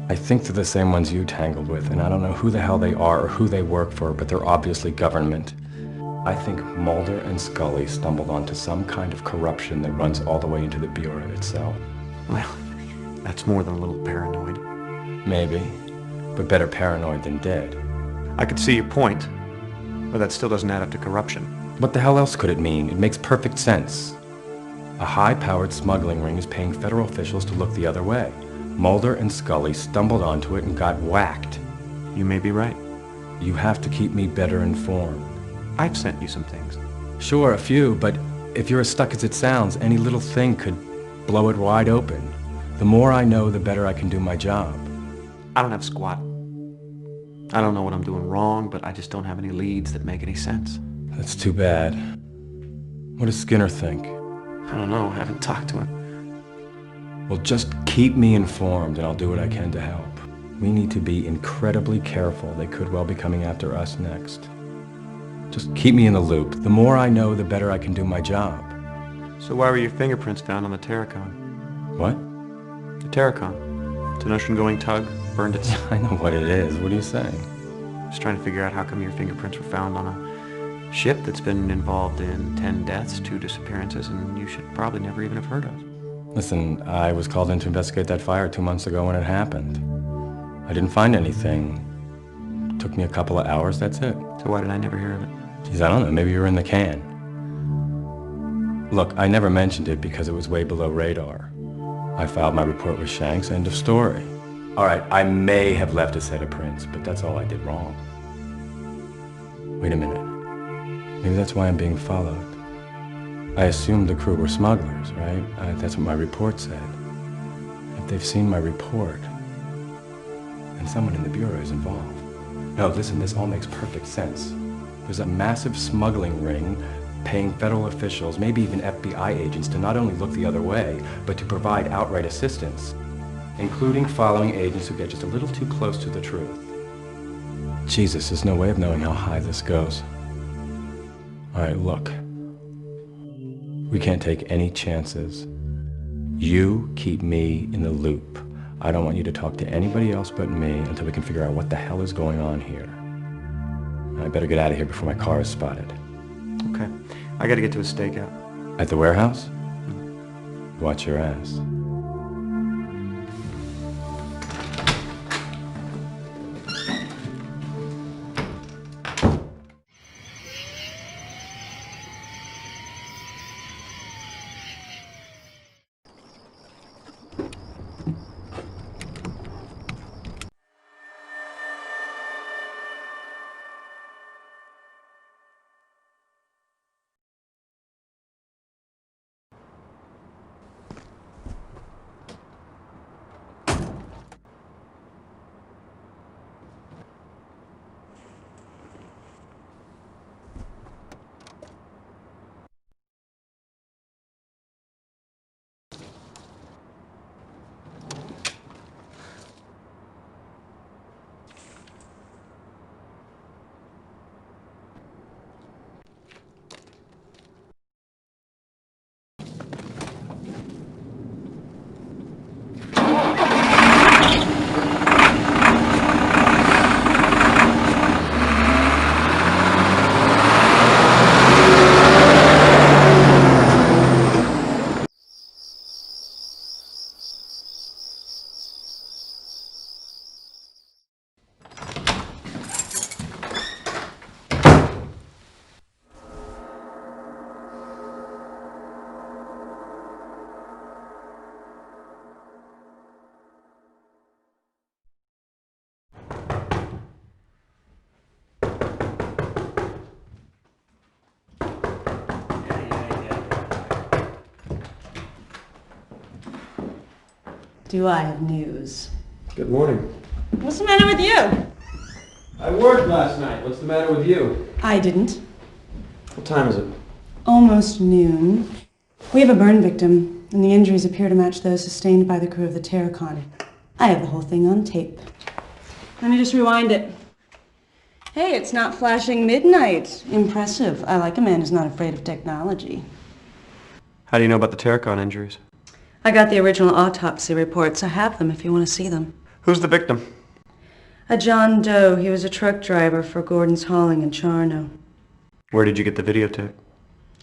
I think they're the same ones you tangled with, and I don't know who the hell they are or who they work for, but they're obviously government. I think Mulder and Scully stumbled onto some kind of corruption that runs all the way into the Bureau itself. Well, that's more than a little paranoid. Maybe, but better paranoid than dead. I could see your point, but that still doesn't add up to corruption. What the hell else could it mean? It makes perfect sense. A high-powered smuggling ring is paying federal officials to look the other way. Mulder and Scully stumbled onto it and got whacked. You may be right. You have to keep me better informed. I've sent you some things. Sure, a few, but if you're as stuck as it sounds, any little thing could blow it wide open. The more I know, the better I can do my job. I don't have squat. I don't know what I'm doing wrong, but I just don't have any leads that make any sense. That's too bad. What does Skinner think? I don't know. I haven't talked to him. Well, just keep me informed and I'll do what I can to help. We need to be incredibly careful. They could well be coming after us next. Just keep me in the loop. The more I know, the better I can do my job. So why were your fingerprints found on the Terracon? What? The Terracon. It's an ocean-going tug. Burned its... I know what it is. What are you saying? Just trying to figure out how come your fingerprints were found on a ship that's been involved in 10 deaths, 2 disappearances, and you should probably never even have heard of. Listen, I was called in to investigate that fire 2 months ago when it happened. I didn't find anything. It took me a couple of hours, that's it. So why did I never hear of it? Geez, I don't know, maybe you were in the can. Look, I never mentioned it because it was way below radar. I filed my report with Shanks, end of story. All right, I may have left a set of prints, but that's all I did wrong. Wait a minute. Maybe that's why I'm being followed. I assumed the crew were smugglers, right? That's what my report said. If they've seen my report, then someone in the Bureau is involved. No, listen, this all makes perfect sense. There's a massive smuggling ring paying federal officials, maybe even FBI agents, to not only look the other way, but to provide outright assistance, including following agents who get just a little too close to the truth. Jesus, there's no way of knowing how high this goes. All right, look. We can't take any chances. You keep me in the loop. I don't want you to talk to anybody else but me until we can figure out what the hell is going on here. I better get out of here before my car is spotted. Okay. I gotta get to a stakeout. At the warehouse? Watch your ass. Do I have news? Good morning. What's the matter with you? I worked last night. What's the matter with you? I didn't. What time is it? Almost noon. We have a burn victim, and the injuries appear to match those sustained by the crew of the Terracon. I have the whole thing on tape. Let me just rewind it. Hey, it's not flashing midnight. Impressive. I like a man who's not afraid of technology. How do you know about the Terracon injuries? I got the original autopsy reports. I have them if you want to see them. Who's the victim? A John Doe. He was a truck driver for Gordon's Hauling in Charno. Where did you get the videotape?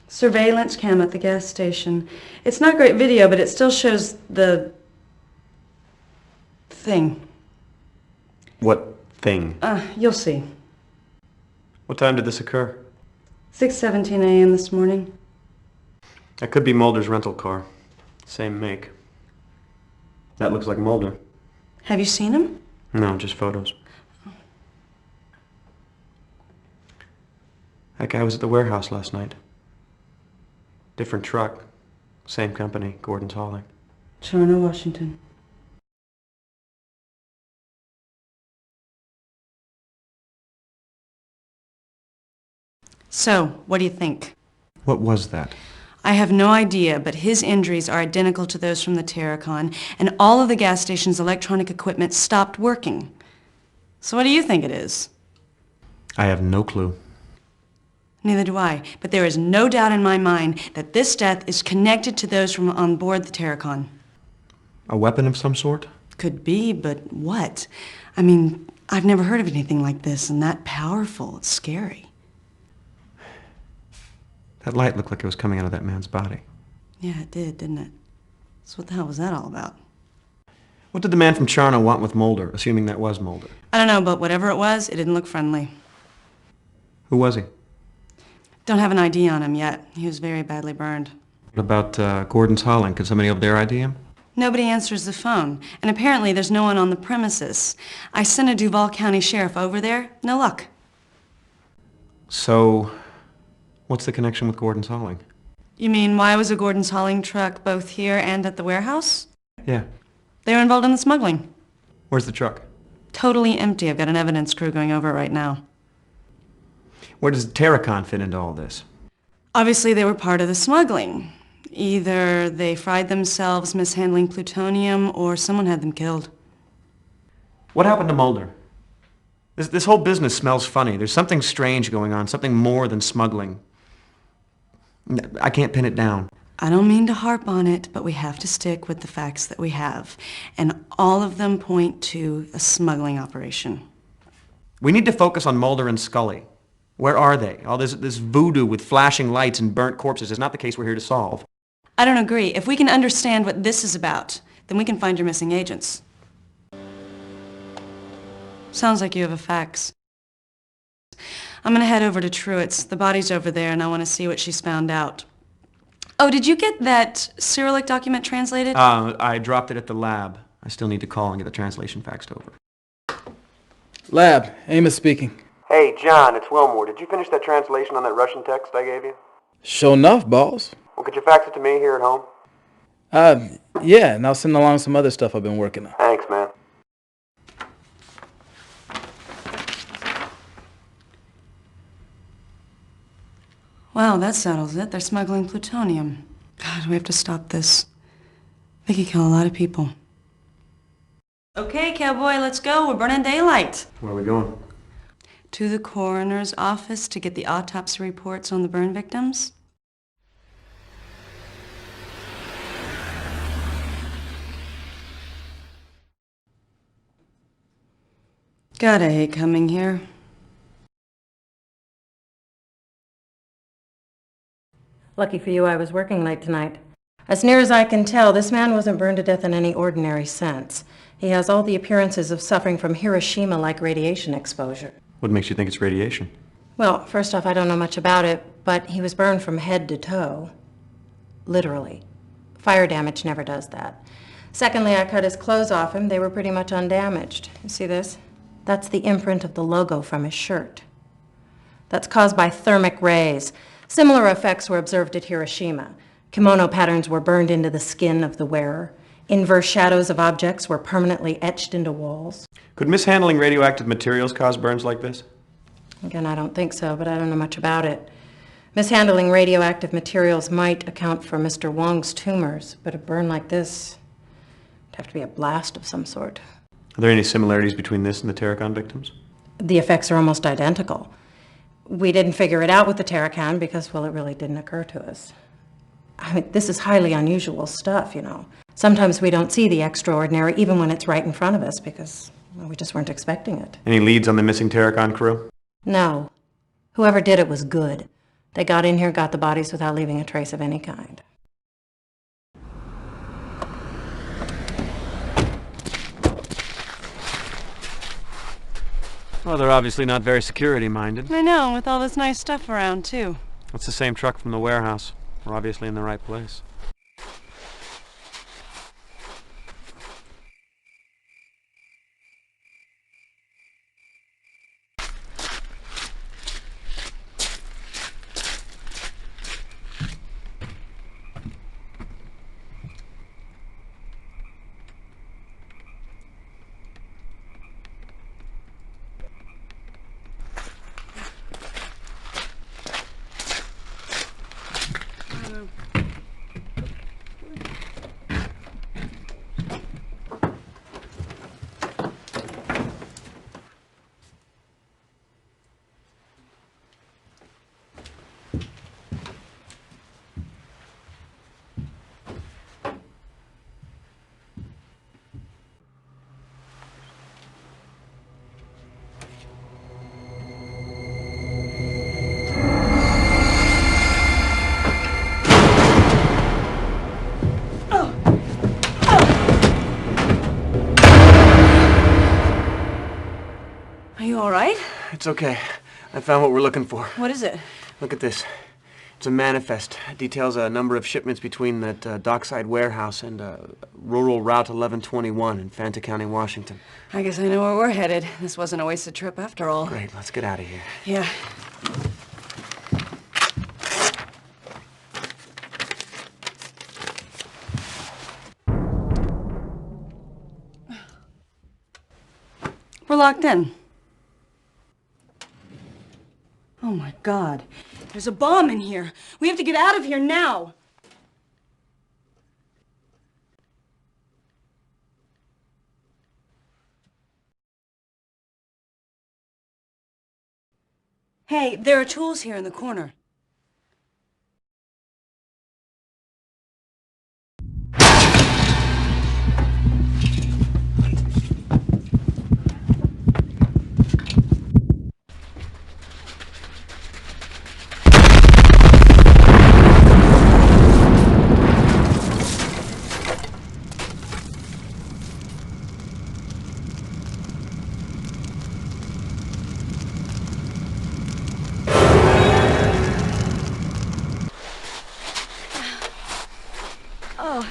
Surveillance cam at the gas station. It's not great video, but it still shows the thing. What thing? You'll see. What time did this occur? 6:17 a.m. this morning. That could be Mulder's rental car. Same make. That looks like Mulder. Have you seen him? No, just photos. That guy was at the warehouse last night. Different truck. Same company, Gordon's Hauling. Charno, Washington. So, what do you think? What was that? I have no idea, but his injuries are identical to those from the Terracon, and all of the gas station's electronic equipment stopped working. So what do you think it is? I have no clue. Neither do I, but there is no doubt in my mind that this death is connected to those from on board the Terracon. A weapon of some sort? Could be, but what? I mean, I've never heard of anything like this, and that powerful. It's scary. That light looked like it was coming out of that man's body. Yeah, it did, didn't it? So what the hell was that all about? What did the man from Charno want with Mulder, assuming that was Mulder? I don't know, but whatever it was, it didn't look friendly. Who was he? Don't have an ID on him yet. He was very badly burned. What about Gordon's Holling? Could somebody over there ID him? Nobody answers the phone, and apparently there's no one on the premises. I sent a Duval County sheriff over there. No luck. So, what's the connection with Gordon's Holling? You mean, why was a Gordon's hauling truck both here and at the warehouse? Yeah. They were involved in the smuggling. Where's the truck? Totally empty. I've got an evidence crew going over it right now. Where does Terracon fit into all this? Obviously, they were part of the smuggling. Either they fried themselves mishandling plutonium, or someone had them killed. What happened to Mulder? This whole business smells funny. There's something strange going on, something more than smuggling. I can't pin it down. I don't mean to harp on it, but we have to stick with the facts that we have. And all of them point to a smuggling operation. We need to focus on Mulder and Scully. Where are they? All this voodoo with flashing lights and burnt corpses is not the case we're here to solve. I don't agree. If we can understand what this is about, then we can find your missing agents. Sounds like you have a fax. I'm gonna head over to Truitt's. The body's over there, and I want to see what she's found out. Oh, did you get that Cyrillic document translated? I dropped it at the lab. I still need to call and get the translation faxed over. Lab, Amos speaking. Hey, John, it's Wilmore. Did you finish that translation on that Russian text I gave you? Sure enough, boss. Well, could you fax it to me here at home? Yeah, and I'll send along some other stuff I've been working on. Thanks, man. Well, that settles it. They're smuggling plutonium. God, we have to stop this. They could kill a lot of people. Okay, cowboy, let's go. We're burning daylight. Where are we going? To the coroner's office to get the autopsy reports on the burn victims. God, I hate coming here. Lucky for you, I was working late tonight. As near as I can tell, this man wasn't burned to death in any ordinary sense. He has all the appearances of suffering from Hiroshima-like radiation exposure. What makes you think it's radiation? Well, first off, I don't know much about it, but he was burned from head to toe. Literally. Fire damage never does that. Secondly, I cut his clothes off him. They were pretty much undamaged. You see this? That's the imprint of the logo from his shirt. That's caused by thermic rays. Similar effects were observed at Hiroshima. Kimono patterns were burned into the skin of the wearer. Inverse shadows of objects were permanently etched into walls. Could mishandling radioactive materials cause burns like this? Again, I don't think so, but I don't know much about it. Mishandling radioactive materials might account for Mr. Wong's tumors, but a burn like this would have to be a blast of some sort. Are there any similarities between this and the Terracon victims? The effects are almost identical. We didn't figure it out with the Terracon because, well, it really didn't occur to us. I mean, this is highly unusual stuff, you know. Sometimes we don't see the extraordinary even when it's right in front of us because, well, we just weren't expecting it. Any leads on the missing Terracon crew? No. Whoever did it was good. They got in here, got the bodies without leaving a trace of any kind. Well, they're obviously not very security-minded. I know, with all this nice stuff around, too. It's the same truck from the warehouse. We're obviously in the right place. It's okay. I found what we're looking for. What is it? Look at this. It's a manifest. It details a number of shipments between that dockside warehouse and rural Route 1121 in Fanta County, Washington. I guess I know where we're headed. This wasn't a wasted trip after all. Great, let's get out of here. Yeah. We're locked in. Oh my God. There's a bomb in here. We have to get out of here now. Hey, there are tools here in the corner. Oh,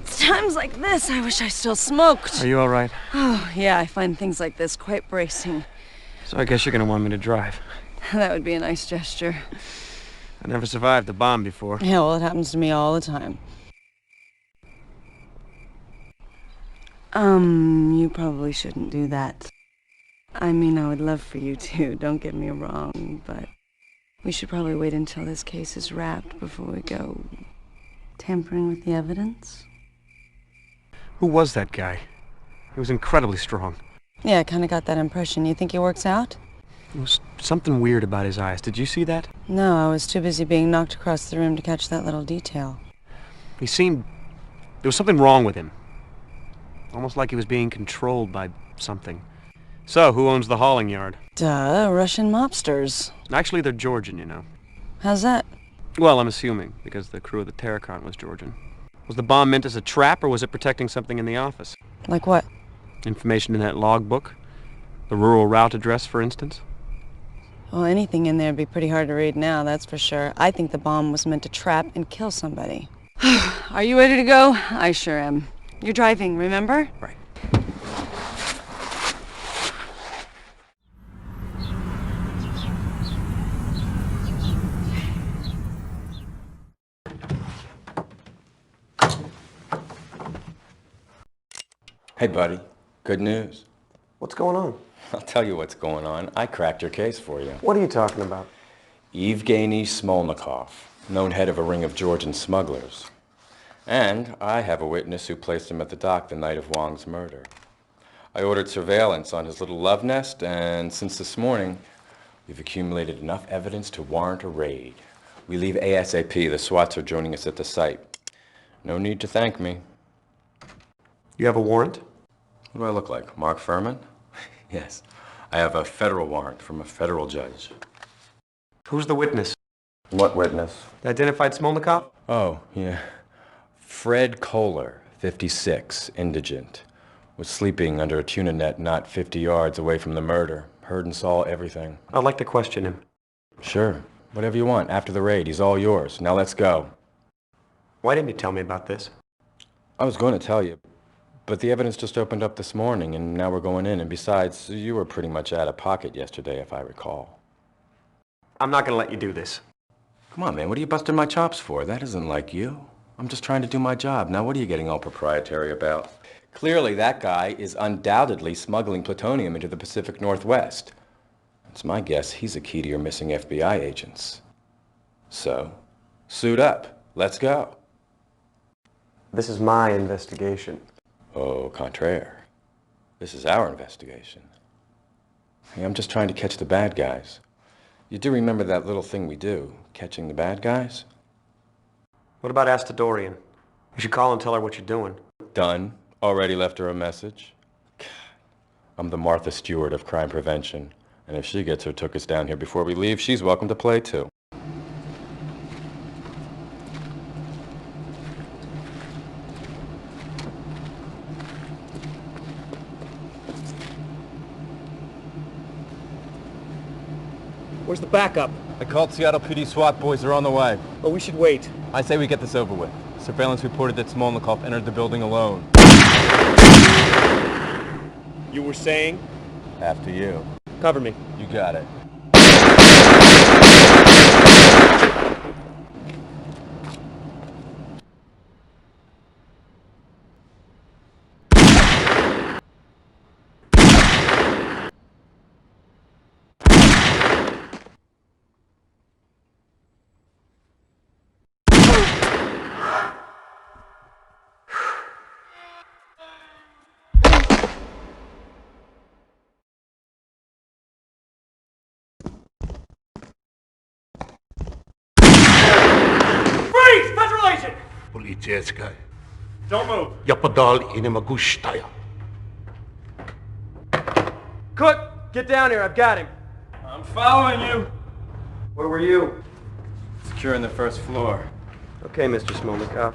it's times like this I wish I still smoked. Are you all right? Oh, yeah, I find things like this quite bracing. So I guess you're gonna want me to drive. That would be a nice gesture. I never survived a bomb before. Yeah, well, it happens to me all the time. You probably shouldn't do that. I mean, I would love for you to, don't get me wrong, but we should probably wait until this case is wrapped before we go tampering with the evidence. Who was that guy? He was incredibly strong. Yeah, I kind of got that impression. You think he works out? There was something weird about his eyes. Did you see that? No, I was too busy being knocked across the room to catch that little detail. He seemed... there was something wrong with him. Almost like he was being controlled by something. So, who owns the hauling yard? Duh, Russian mobsters. Actually, they're Georgian, you know. How's that? Well, I'm assuming, because the crew of the Terracon was Georgian. Was the bomb meant as a trap, or was it protecting something in the office? Like what? Information in that logbook? The rural route address, for instance? Well, anything in there would be pretty hard to read now, that's for sure. I think the bomb was meant to trap and kill somebody. Are you ready to go? I sure am. You're driving, remember? Right. Hey, buddy. Good news. What's going on? I'll tell you what's going on. I cracked your case for you. What are you talking about? Evgeny Smolnikov, known head of a ring of Georgian smugglers. And I have a witness who placed him at the dock the night of Wong's murder. I ordered surveillance on his little love nest, and since this morning, we've accumulated enough evidence to warrant a raid. We leave ASAP. The SWATs are joining us at the site. No need to thank me. You have a warrant? What do I look like, Mark Furman? Yes. I have a federal warrant from a federal judge. Who's the witness? What witness? The identified Smolnikov? Oh, yeah. Fred Kohler, 56, indigent. Was sleeping under a tuna net not 50 yards away from the murder. Heard and saw everything. I'd like to question him. Sure. Whatever you want. After the raid, he's all yours. Now let's go. Why didn't you tell me about this? I was going to tell you, but the evidence just opened up this morning, and now we're going in. And besides, you were pretty much out of pocket yesterday, if I recall. I'm not going to let you do this. Come on, man. What are you busting my chops for? That isn't like you. I'm just trying to do my job. Now, what are you getting all proprietary about? Clearly, that guy is undoubtedly smuggling plutonium into the Pacific Northwest. It's my guess he's a key to your missing FBI agents. So, suit up. Let's go. This is my investigation. Au contraire. This is our investigation. Hey, I'm just trying to catch the bad guys. You do remember that little thing we do, catching the bad guys? What about Astadorian? You should call and tell her what you're doing. Done. Already left her a message. God. I'm the Martha Stewart of crime prevention. And if she gets her took us down here before we leave, she's welcome to play too. Where's the backup? I called Seattle PD SWAT boys. They're on the way. Oh, we should wait. I say we get this over with. Surveillance reported that Smolnikov entered the building alone. You were saying? After you. Cover me. You got it. Полицейская. Don't move. Я подал и не могу стоять. Cook, get down here. I've got him. I'm following you. Where were you? Securing the first floor. Okay, Mr. Smolnikov.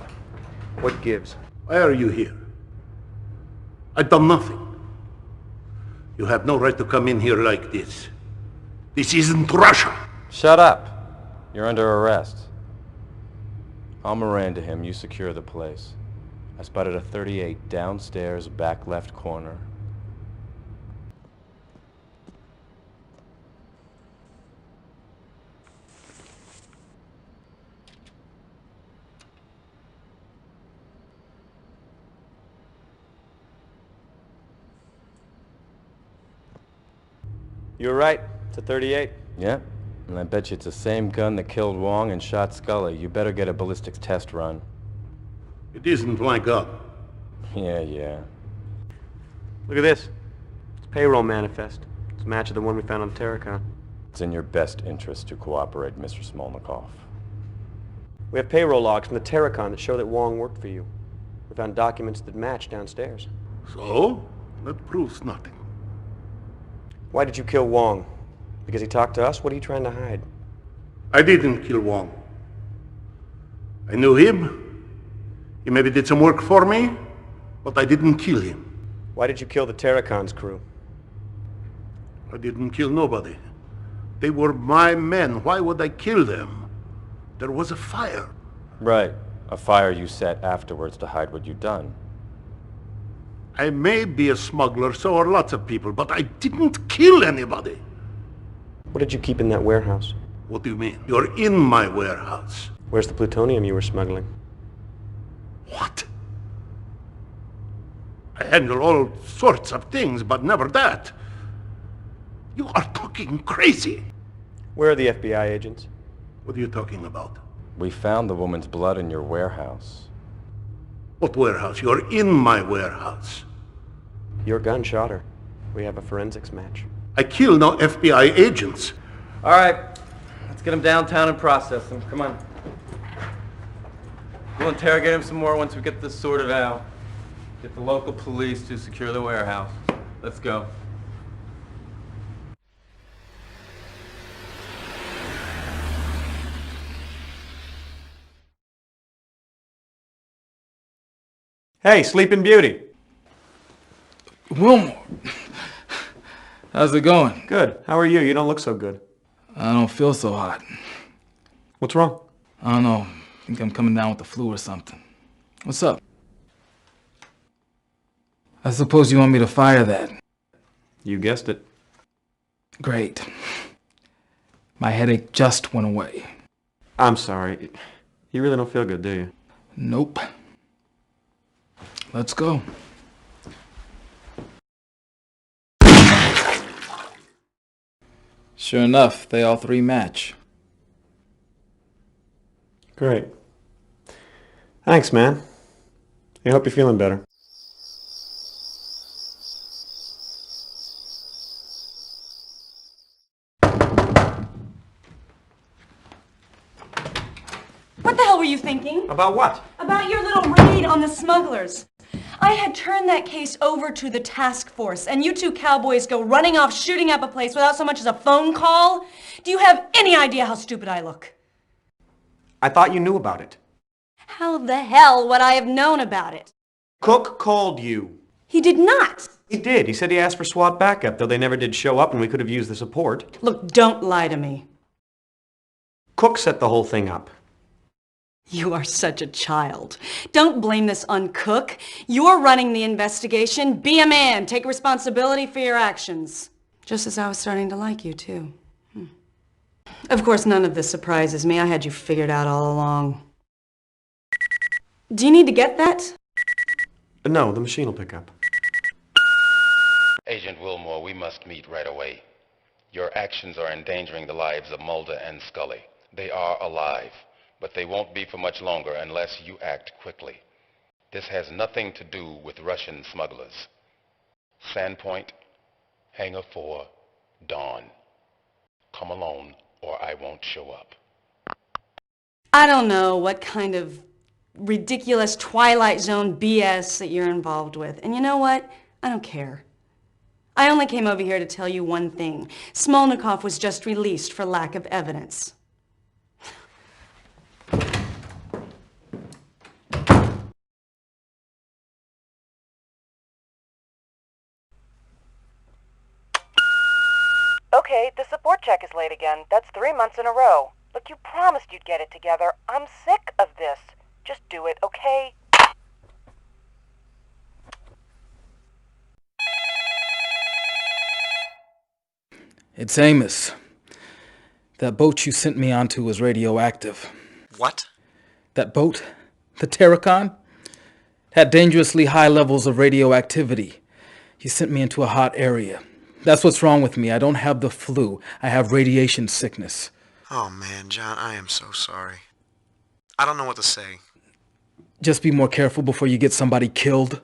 What gives? Why are you here? I've done nothing. You have no right to come in here like this. This isn't Russia. Shut up. You're under arrest. I'll Miranda him. You secure the place. I spotted a 38 downstairs, back left corner. You were right. It's a 38. Yep. And I bet you it's the same gun that killed Wong and shot Scully. You better get a ballistics test run. It isn't my gun. Yeah. Look at this. It's a payroll manifest. It's a match of the one we found on Terracon. It's in your best interest to cooperate, Mr. Smolnikov. We have payroll logs from the Terracon that show that Wong worked for you. We found documents that match downstairs. So? That proves nothing. Why did you kill Wong? Because he talked to us? What are you trying to hide? I didn't kill Wong. I knew him. He maybe did some work for me, but I didn't kill him. Why did you kill the Terracon's crew? I didn't kill nobody. They were my men. Why would I kill them? There was a fire. Right. A fire you set afterwards to hide what you'd done. I may be a smuggler, so are lots of people, but I didn't kill anybody. What did you keep in that warehouse? What do you mean? You're in my warehouse. Where's the plutonium you were smuggling? What? I handle all sorts of things, but never that. You are talking crazy. Where are the FBI agents? What are you talking about? We found the woman's blood in your warehouse. What warehouse? You're in my warehouse. Your gun shot her. We have a forensics match. I kill no FBI agents. All right. Let's get him downtown and process him. Come on. We'll interrogate him some more once we get this sorted out. Get the local police to secure the warehouse. Let's go. Hey, Sleeping Beauty. Wilmore. How's it going? Good. How are you? You don't look so good. I don't feel so hot. What's wrong? I don't know. I think I'm coming down with the flu or something. What's up? I suppose you want me to fire that. You guessed it. Great. My headache just went away. I'm sorry. You really don't feel good, do you? Nope. Let's go. Sure enough, they all three match. Great. Thanks, man. I hope you're feeling better. What the hell were you thinking? About what? About your little raid on the smugglers. I had turned that case over to the task force, and you two cowboys go running off shooting up a place without so much as a phone call? Do you have any idea how stupid I look? I thought you knew about it. How the hell would I have known about it? Cook called you. He did not. He did. He said he asked for SWAT backup, though they never did show up and we could have used the support. Look, don't lie to me. Cook set the whole thing up. You are such a child. Don't blame this on Cook. You're running the investigation. Be a man. Take responsibility for your actions. Just as I was starting to like you, too. Of course, none of this surprises me. I had you figured out all along. Do you need to get that? No, the machine will pick up. Agent Wilmore, we must meet right away. Your actions are endangering the lives of Mulder and Scully. They are alive, but they won't be for much longer unless you act quickly. This has nothing to do with Russian smugglers. Sandpoint, Hangar 4, dawn. Come alone, or I won't show up. I don't know what kind of ridiculous Twilight Zone BS that you're involved with. And you know what? I don't care. I only came over here to tell you one thing. Smolnikov was just released for lack of evidence. Okay, the support check is late again. That's 3 months in a row. Look, you promised you'd get it together. I'm sick of this. Just do it, okay? It's Amos. That boat you sent me onto was radioactive. What? That boat, the Terracon, had dangerously high levels of radioactivity. You sent me into a hot area. That's what's wrong with me. I don't have the flu. I have radiation sickness. Oh man, John, I am so sorry. I don't know what to say. Just be more careful before you get somebody killed.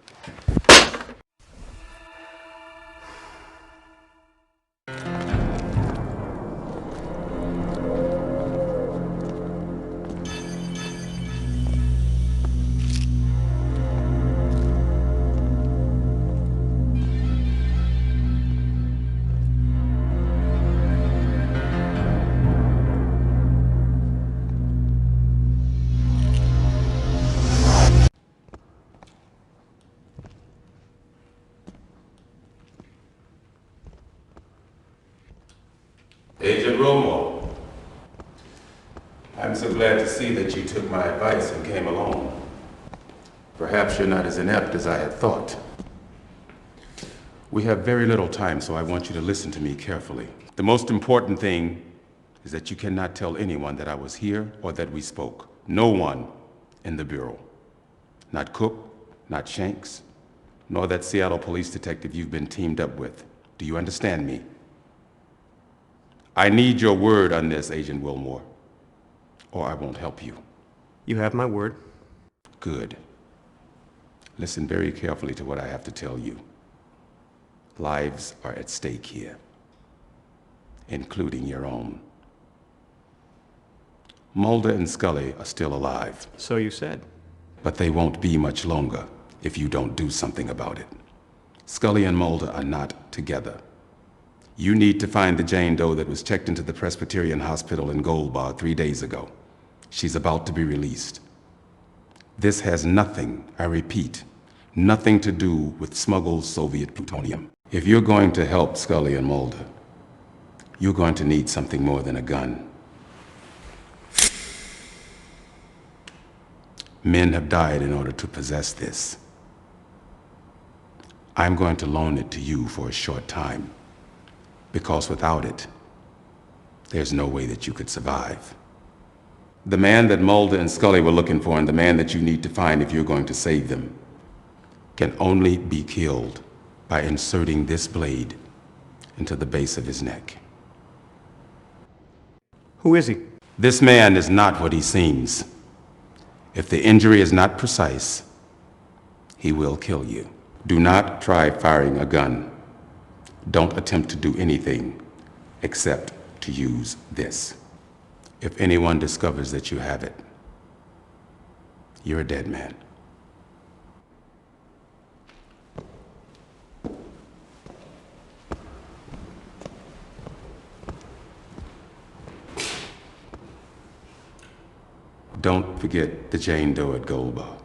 Agent Wilmore, I'm so glad to see that you took my advice and came along. Perhaps you're not as inept as I had thought. We have very little time, so I want you to listen to me carefully. The most important thing is that you cannot tell anyone that I was here or that we spoke. No one in the Bureau. Not Cook, not Shanks, nor that Seattle police detective you've been teamed up with. Do you understand me? I need your word on this, Agent Wilmore, or I won't help you. You have my word. Good. Listen very carefully to what I have to tell you. Lives are at stake here, including your own. Mulder and Scully are still alive. So you said. But they won't be much longer if you don't do something about it. Scully and Mulder are not together. You need to find the Jane Doe that was checked into the Presbyterian Hospital in Gold Bar 3 days ago. She's about to be released. This has nothing, I repeat, nothing to do with smuggled Soviet plutonium. If you're going to help Scully and Mulder, you're going to need something more than a gun. Men have died in order to possess this. I'm going to loan it to you for a short time, because without it, there's no way that you could survive. The man that Mulder and Scully were looking for and the man that you need to find if you're going to save them can only be killed by inserting this blade into the base of his neck. Who is he? This man is not what he seems. If the injury is not precise, he will kill you. Do not try firing a gun. Don't attempt to do anything except to use this. If anyone discovers that you have it, you're a dead man. Don't forget the Jane Doe at Gold Bar.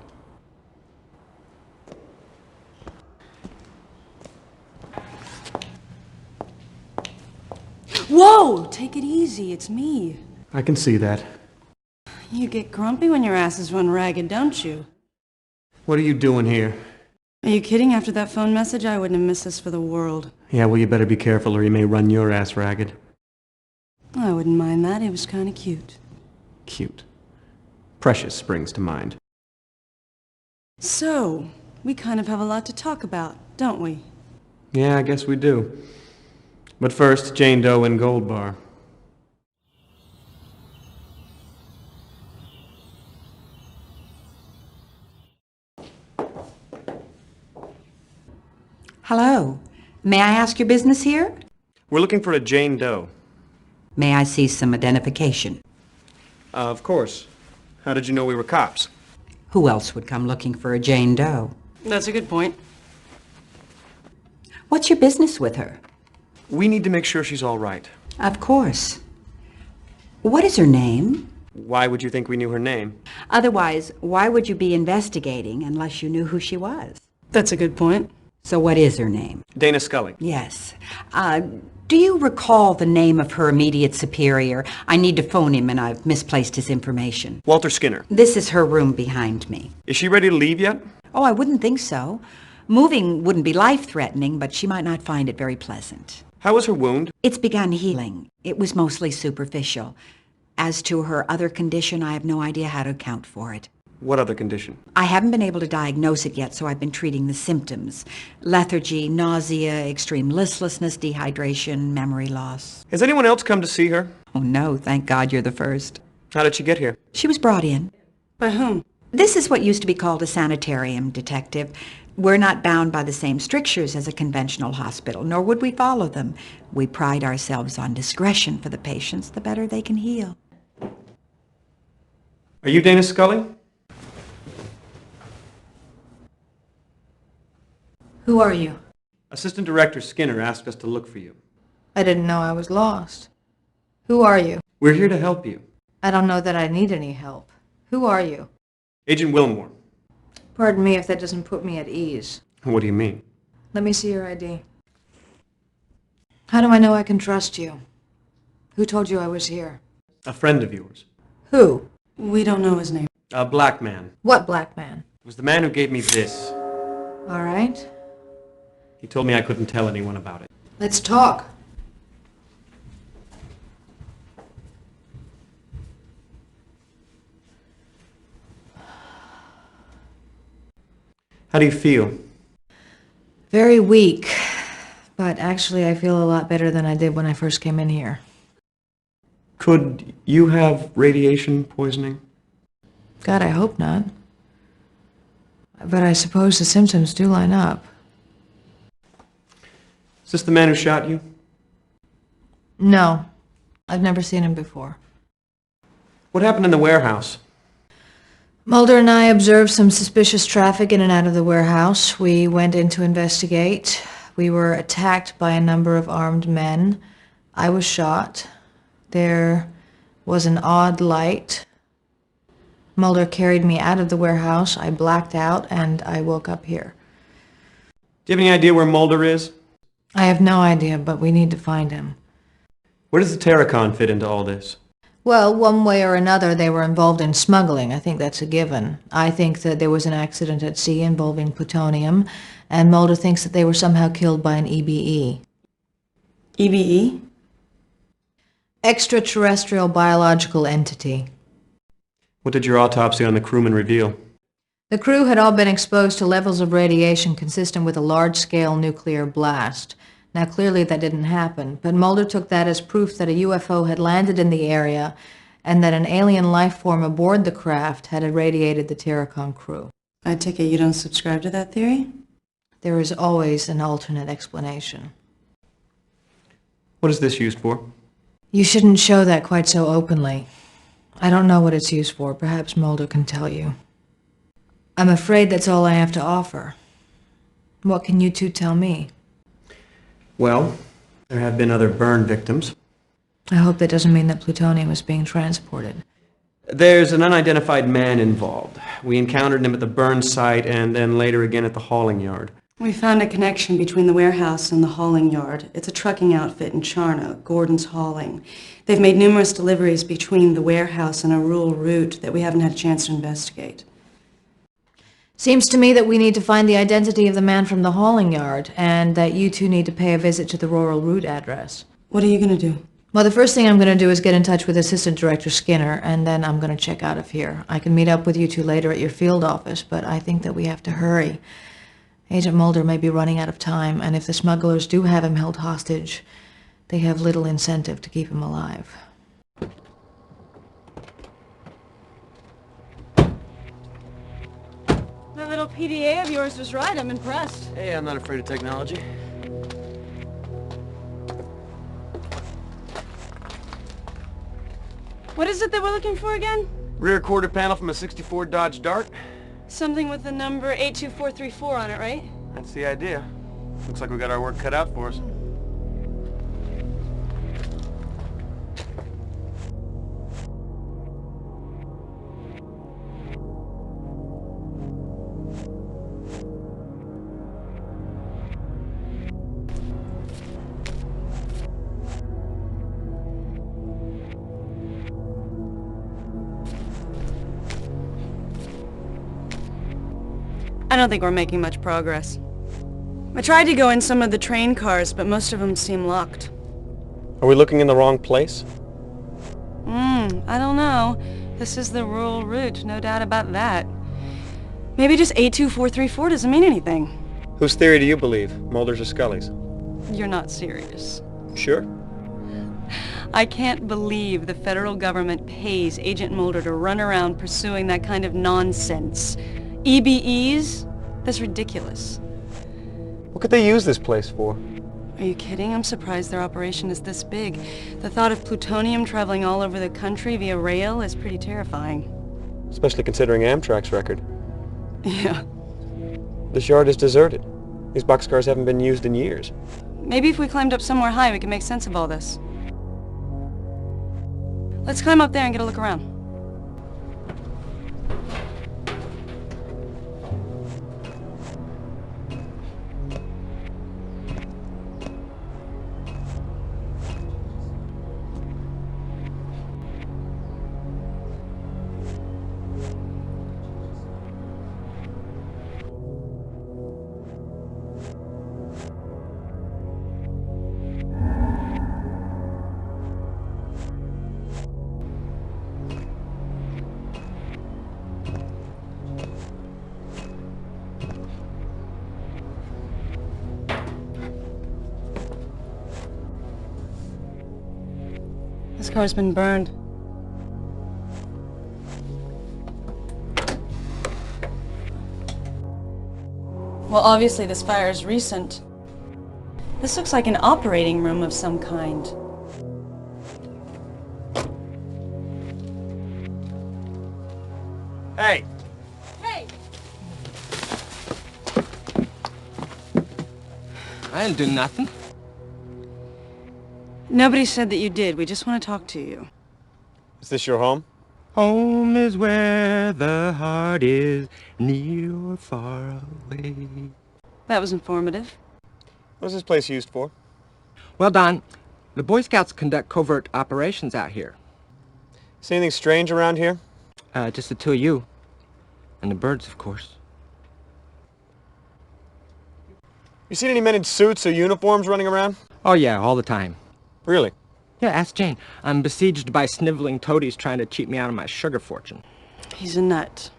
Whoa! Take it easy, it's me. I can see that. You get grumpy when your asses run ragged, don't you? What are you doing here? Are you kidding? After that phone message, I wouldn't have missed this for the world. Yeah, well, you better be careful or he may run your ass ragged. I wouldn't mind that. It was kind of cute. Cute. Precious springs to mind. So, we kind of have a lot to talk about, don't we? Yeah, I guess we do. But first, Jane Doe and Gold Bar. Hello. May I ask your business here? We're looking for a Jane Doe. May I see some identification? Of course. How did you know we were cops? Who else would come looking for a Jane Doe? That's a good point. What's your business with her? We need to make sure she's all right. Of course. What is her name? Why would you think we knew her name? Otherwise, why would you be investigating unless you knew who she was? That's a good point. So what is her name? Dana Scully. Yes. Do you recall the name of her immediate superior? I need to phone him and I've misplaced his information. Walter Skinner. This is her room behind me. Is she ready to leave yet? Oh, I wouldn't think so. Moving wouldn't be life-threatening, but she might not find it very pleasant. How was her wound? It's begun healing. It was mostly superficial. As to her other condition, I have no idea how to account for it. What other condition? I haven't been able to diagnose it yet, so I've been treating the symptoms. Lethargy, nausea, extreme listlessness, dehydration, memory loss. Has anyone else come to see her? Oh no, thank God you're the first. How did she get here? She was brought in. By whom? This is what used to be called a sanitarium, Detective. We're not bound by the same strictures as a conventional hospital, nor would we follow them. We pride ourselves on discretion for the patients, the better they can heal. Are you Dana Scully? Who are you? Assistant Director Skinner asked us to look for you. I didn't know I was lost. Who are you? We're here to help you. I don't know that I need any help. Who are you? Agent Wilmore. Pardon me if that doesn't put me at ease. What do you mean? Let me see your ID. How do I know I can trust you? Who told you I was here? A friend of yours. Who? We don't know his name. A black man. What black man? It was the man who gave me this. All right. He told me I couldn't tell anyone about it. Let's talk. How do you feel? Very weak. But actually I feel a lot better than I did when I first came in here. Could you have radiation poisoning? God, I hope not. But I suppose the symptoms do line up. Is this the man who shot you? No. I've never seen him before. What happened in the warehouse? Mulder and I observed some suspicious traffic in and out of the warehouse. We went in to investigate. We were attacked by a number of armed men. I was shot. There was an odd light. Mulder carried me out of the warehouse. I blacked out and I woke up here. Do you have any idea where Mulder is? I have no idea, but we need to find him. Where does the Terracon fit into all this? Well, one way or another, they were involved in smuggling. I think that's a given. I think that there was an accident at sea involving plutonium, and Mulder thinks that they were somehow killed by an EBE. EBE? Extraterrestrial biological entity. What did your autopsy on the crewman reveal? The crew had all been exposed to levels of radiation consistent with a large-scale nuclear blast. Now, clearly that didn't happen, but Mulder took that as proof that a UFO had landed in the area and that an alien life form aboard the craft had irradiated the Terracon crew. I take it you don't subscribe to that theory? There is always an alternate explanation. What is this used for? You shouldn't show that quite so openly. I don't know what it's used for. Perhaps Mulder can tell you. I'm afraid that's all I have to offer. What can you two tell me? Well, there have been other burn victims. I hope that doesn't mean that plutonium is being transported. There's an unidentified man involved. We encountered him at the burn site and then later again at the hauling yard. We found a connection between the warehouse and the hauling yard. It's a trucking outfit in Charno, Gordon's Hauling. They've made numerous deliveries between the warehouse and a rural route that we haven't had a chance to investigate. Seems to me that we need to find the identity of the man from the hauling yard, and that you two need to pay a visit to the rural route address. What are you going to do? Well, the first thing I'm going to do is get in touch with Assistant Director Skinner, and then I'm going to check out of here. I can meet up with you two later at your field office, but I think that we have to hurry. Agent Mulder may be running out of time, and if the smugglers do have him held hostage, they have little incentive to keep him alive. That little PDA of yours was right. I'm impressed. Hey, I'm not afraid of technology. What is it that we're looking for again? Rear quarter panel from a 64 Dodge Dart. Something with the number 82434 on it, right? That's the idea. Looks like we got our work cut out for us. I don't think we're making much progress. I tried to go in some of the train cars, but most of them seem locked. Are we looking in the wrong place? I don't know. This is the rural route, no doubt about that. Maybe just 82434 doesn't mean anything. Whose theory do you believe? Mulder's or Scully's? You're not serious. Sure. I can't believe the federal government pays Agent Mulder to run around pursuing that kind of nonsense. EBEs? That's ridiculous. What could they use this place for? Are you kidding? I'm surprised their operation is this big. The thought of plutonium traveling all over the country via rail is pretty terrifying. Especially considering Amtrak's record. Yeah. This yard is deserted. These boxcars haven't been used in years. Maybe if we climbed up somewhere high, we could make sense of all this. Let's climb up there and get a look around. This car's been burned. Well, obviously this fire is recent. This looks like an operating room of some kind. Hey! Hey! I didn't do nothing. Nobody said that you did. We just want to talk to you. Is this your home? Home is where the heart is, near or far away. That was informative. What's this place used for? Well, Don, the Boy Scouts conduct covert operations out here. See anything strange around here? Just the two of you. And the birds, of course. You seen any men in suits or uniforms running around? Oh, yeah, all the time. Really? Yeah, ask Jane. I'm besieged by sniveling toadies trying to cheat me out of my sugar fortune. He's a nut.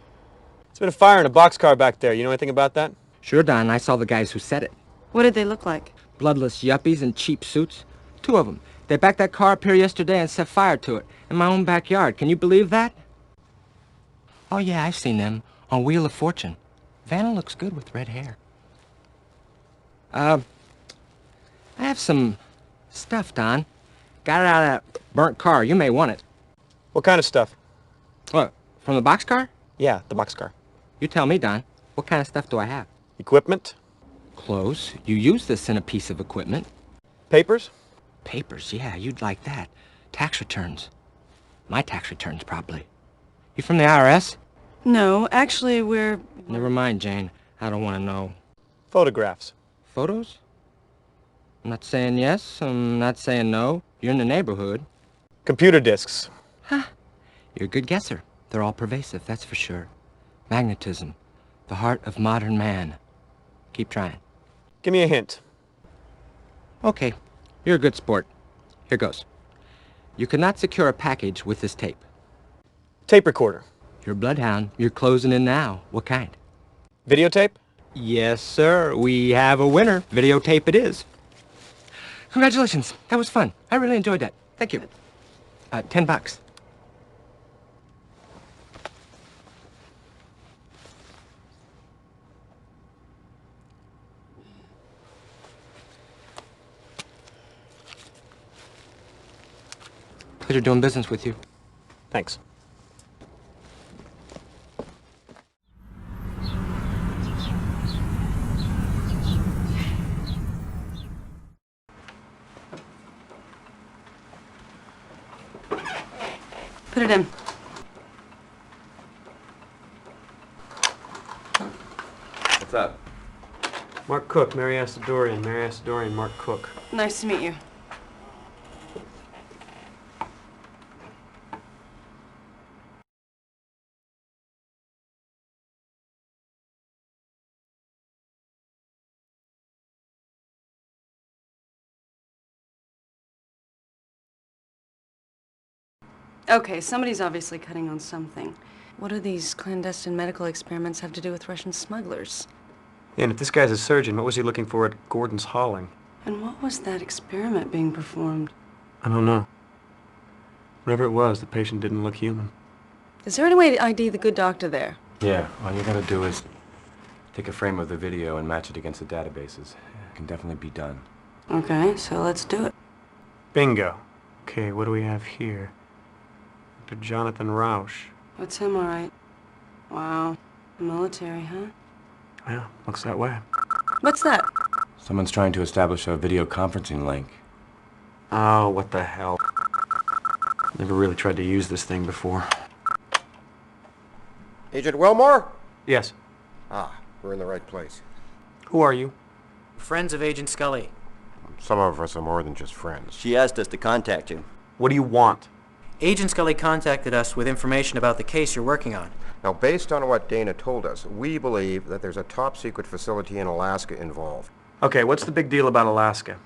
There's been a fire in a boxcar back there. You know anything about that? Sure, Don. I saw the guys who set it. What did they look like? Bloodless yuppies in cheap suits. Two of them. They backed that car up here yesterday and set fire to it in my own backyard. Can you believe that? Oh, yeah, I've seen them on Wheel of Fortune. Vanna looks good with red hair. I have some stuff, Don. Got it out of that burnt car. You may want it. What kind of stuff? What, from the boxcar? Yeah, the boxcar. You tell me, Don. What kind of stuff do I have? Equipment? Close. You use this in a piece of equipment. Papers? Papers, yeah, you'd like that. Tax returns. My tax returns, probably. You from the IRS? No, actually, we're... Never mind, Jane. I don't want to know. Photographs. Photos? I'm not saying yes, I'm not saying no. You're in the neighborhood. Computer disks. You're a good guesser. They're all pervasive, that's for sure. Magnetism, the heart of modern man. Keep trying. Give me a hint. Okay, you're a good sport. Here goes. You cannot secure a package with this tape. Tape recorder. You're a bloodhound. You're closing in now. What kind? Videotape? Yes, sir. We have a winner. Videotape it is. Congratulations. That was fun. I really enjoyed that. Thank you. $10. Pleasure doing business with you. Thanks. Put it in. What's up? Mark Cook, Mary Astadorian. Mary Astadorian, Mark Cook. Nice to meet you. Okay, somebody's obviously cutting on something. What do these clandestine medical experiments have to do with Russian smugglers? Yeah, and if this guy's a surgeon, what was he looking for at Gordon's hauling? And what was that experiment being performed? I don't know. Whatever it was, the patient didn't look human. Is there any way to ID the good doctor there? Yeah, all you gotta do is take a frame of the video and match it against the databases. It can definitely be done. Okay, so let's do it. Bingo. Okay, what do we have here? Dr. Jonathan Rausch. What's him, all right? Wow. Military, huh? Yeah, looks that way. What's that? Someone's trying to establish a video conferencing link. Oh, what the hell. Never really tried to use this thing before. Agent Wilmore? Yes. Ah, we're in the right place. Who are you? Friends of Agent Scully. Some of us are more than just friends. She asked us to contact you. What do you want? Agent Scully contacted us with information about the case you're working on. Now, based on what Dana told us, we believe that there's a top-secret facility in Alaska involved. Okay, what's the big deal about Alaska?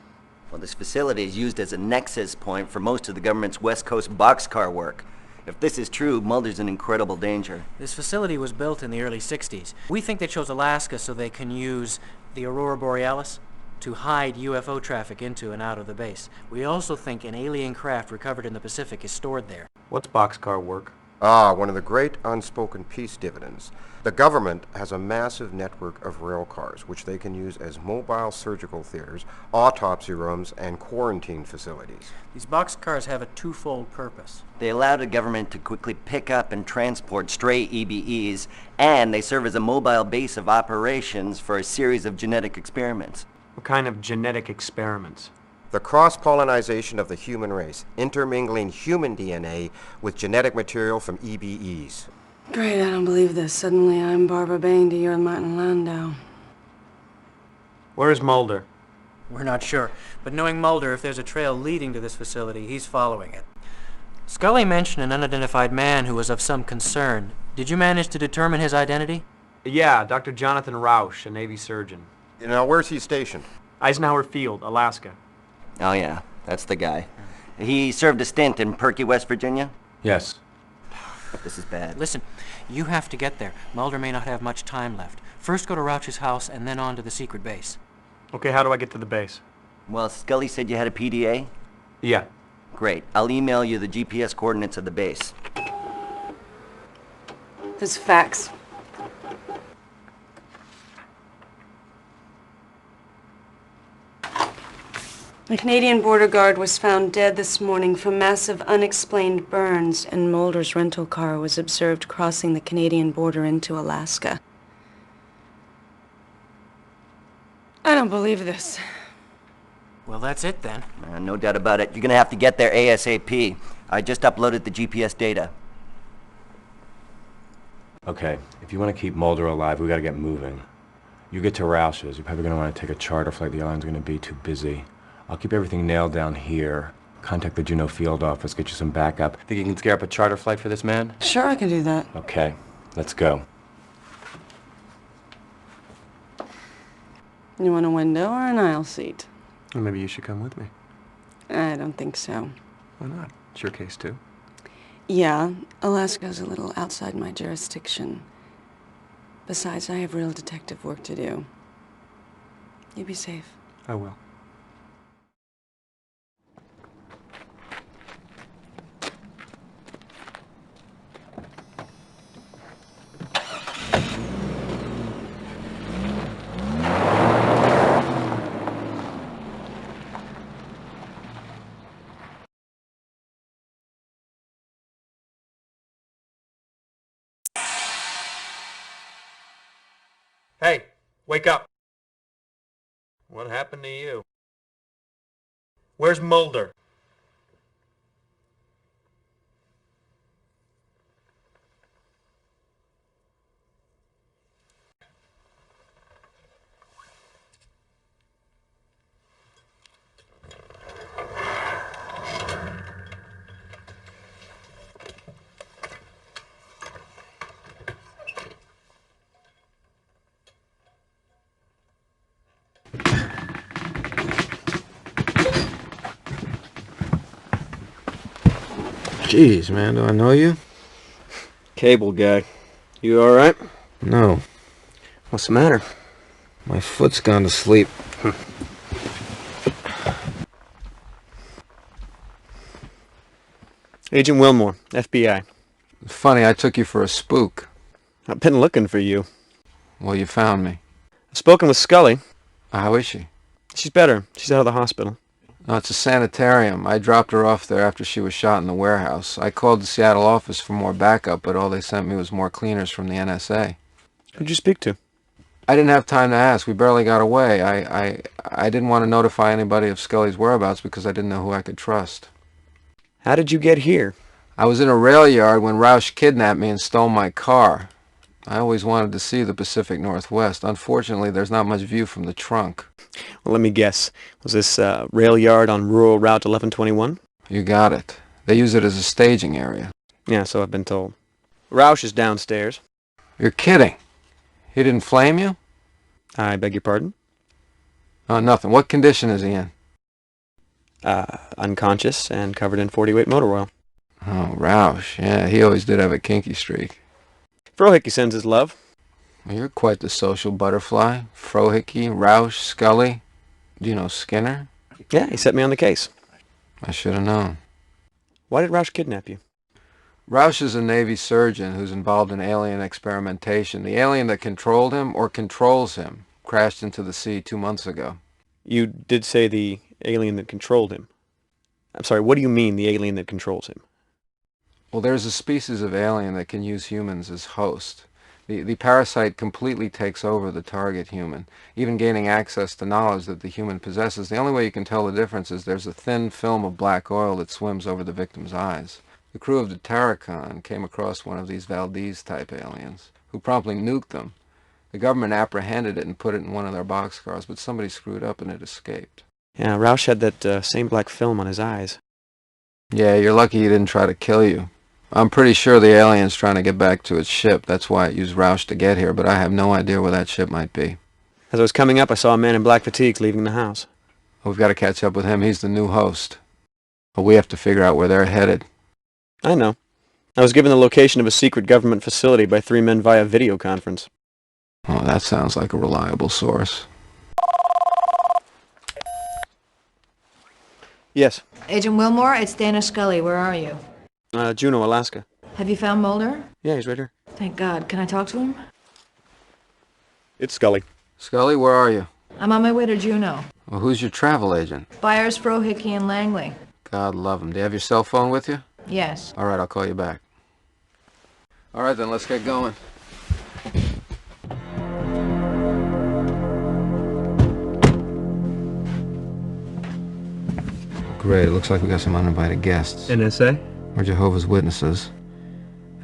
Well, this facility is used as a nexus point for most of the government's West Coast boxcar work. If this is true, Mulder's in incredible danger. This facility was built in the early 60s. We think they chose Alaska so they can use the Aurora Borealis to hide UFO traffic into and out of the base. We also think an alien craft recovered in the Pacific is stored there. What's boxcar work? Ah, one of the great unspoken peace dividends. The government has a massive network of rail cars, which they can use as mobile surgical theaters, autopsy rooms, and quarantine facilities. These boxcars have a twofold purpose. They allow the government to quickly pick up and transport stray EBEs, and they serve as a mobile base of operations for a series of genetic experiments. What kind of genetic experiments? The cross-pollinization of the human race, intermingling human DNA with genetic material from EBEs. Great, I don't believe this. Suddenly I'm Barbara Bain to you're Martin Landau. Where's Mulder? We're not sure, but knowing Mulder, if there's a trail leading to this facility, he's following it. Scully mentioned an unidentified man who was of some concern. Did you manage to determine his identity? Yeah, Dr. Jonathan Rausch, a Navy surgeon. Now, where's he stationed? Eisenhower Field, Alaska. Oh yeah, that's the guy. He served a stint in Perky, West Virginia? Yes. This is bad. Listen, you have to get there. Mulder may not have much time left. First go to Rauch's house and then on to the secret base. Okay, how do I get to the base? Well, Scully said you had a PDA? Yeah. Great. I'll email you the GPS coordinates of the base. There's fax. The Canadian border guard was found dead this morning from massive unexplained burns, and Mulder's rental car was observed crossing the Canadian border into Alaska. I don't believe this. Well, that's it then. No doubt about it. You're gonna have to get there ASAP. I just uploaded the GPS data. Okay, if you want to keep Mulder alive, we gotta get moving. You get to Roush's. You're probably going to want to take a charter flight. The airline's going to be too busy. I'll keep everything nailed down here. Contact the Juneau field office, get you some backup. Think you can scare up a charter flight for this man? Sure, I can do that. Okay, let's go. You want a window or an aisle seat? Well, maybe you should come with me. I don't think so. Why not? It's your case, too. Yeah, Alaska's a little outside my jurisdiction. Besides, I have real detective work to do. You be safe. I will. Hey, wake up. What happened to you? Where's Mulder? Jeez, man, do I know you? Cable guy. You alright? No. What's the matter? My foot's gone to sleep. Agent Wilmore, FBI. Funny, I took you for a spook. I've been looking for you. Well, you found me. I've spoken with Scully. How is she? She's better. She's out of the hospital. No, it's a sanitarium. I dropped her off there after she was shot in the warehouse. I called the Seattle office for more backup, but all they sent me was more cleaners from the NSA. Who'd you speak to? I didn't have time to ask. We barely got away. I didn't want to notify anybody of Scully's whereabouts because I didn't know who I could trust. How did you get here? I was in a rail yard when Roush kidnapped me and stole my car. I always wanted to see the Pacific Northwest. Unfortunately, there's not much view from the trunk. Well, let me guess. Was this rail yard on rural Route 1121? You got it. They use it as a staging area. Yeah, so I've been told. Roush is downstairs. You're kidding. He didn't flame you? I beg your pardon? Oh, nothing. What condition is he in? Unconscious and covered in 40-weight motor oil. Oh, Roush. Yeah, he always did have a kinky streak. Frohickey sends his love. Well, you're quite the social butterfly. Frohickey, Roush, Scully. Do you know Skinner? Yeah, he set me on the case. I should have known. Why did Roush kidnap you? Roush is a Navy surgeon who's involved in alien experimentation. The alien that controlled him, or controls him, crashed into the sea 2 months ago. You did say the alien that controlled him. I'm sorry, what do you mean, the alien that controls him? Well, there's a species of alien that can use humans as host. The parasite completely takes over the target human, even gaining access to knowledge that the human possesses. The only way you can tell the difference is there's a thin film of black oil that swims over the victim's eyes. The crew of the Tarragon came across one of these Valdez-type aliens, who promptly nuked them. The government apprehended it and put it in one of their boxcars, but somebody screwed up and it escaped. Yeah, Roush had that same black film on his eyes. Yeah, you're lucky he didn't try to kill you. I'm pretty sure the alien's trying to get back to its ship. That's why it used Roush to get here, but I have no idea where that ship might be. As I was coming up, I saw a man in black fatigues leaving the house. We've got to catch up with him. He's the new host. But we have to figure out where they're headed. I know. I was given the location of a secret government facility by 3 men via video conference. Oh, that sounds like a reliable source. Yes. Agent Wilmore, it's Dana Scully. Where are you? Juneau, Alaska. Have you found Mulder? Yeah, he's right here. Thank God. Can I talk to him? It's Scully. Scully, where are you? I'm on my way to Juneau. Well, who's your travel agent? Byers, Frohickey, and Langley. God love him. Do you have your cell phone with you? Yes. All right, I'll call you back. All right, then, let's get going. Great, it looks like we got some uninvited guests. NSA? Or Jehovah's Witnesses.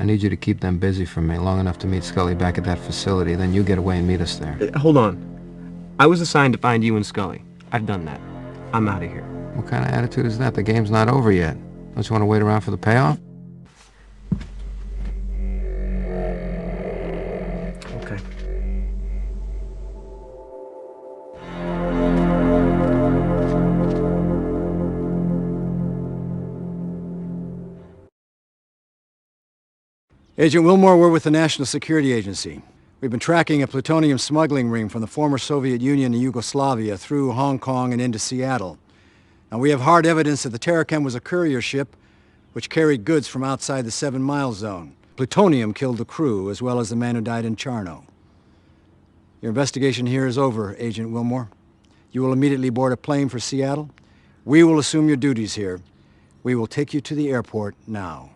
I need you to keep them busy for me long enough to meet Scully back at that facility. Then you get away and meet us there. Hold on. I was assigned to find you and Scully. I've done that. I'm out of here. What kind of attitude is that? The game's not over yet. Don't you want to wait around for the payoff? Okay. Agent Wilmore, we're with the National Security Agency. We've been tracking a plutonium smuggling ring from the former Soviet Union and Yugoslavia through Hong Kong and into Seattle. Now, we have hard evidence that the Terrachem was a courier ship which carried goods from outside the 7-mile zone. Plutonium killed the crew, as well as the man who died in Charno. Your investigation here is over, Agent Wilmore. You will immediately board a plane for Seattle. We will assume your duties here. We will take you to the airport now.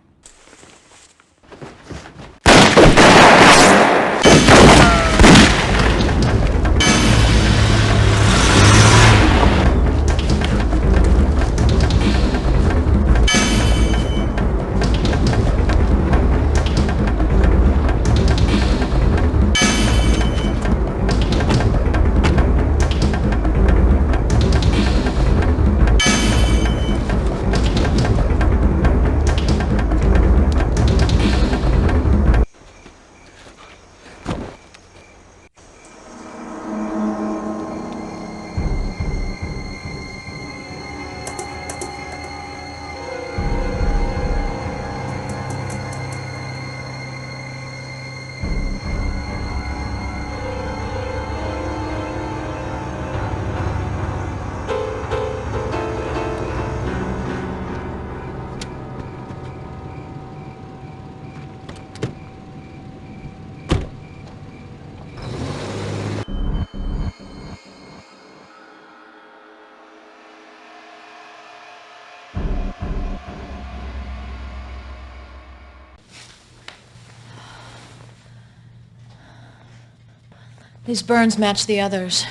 These burns match the others.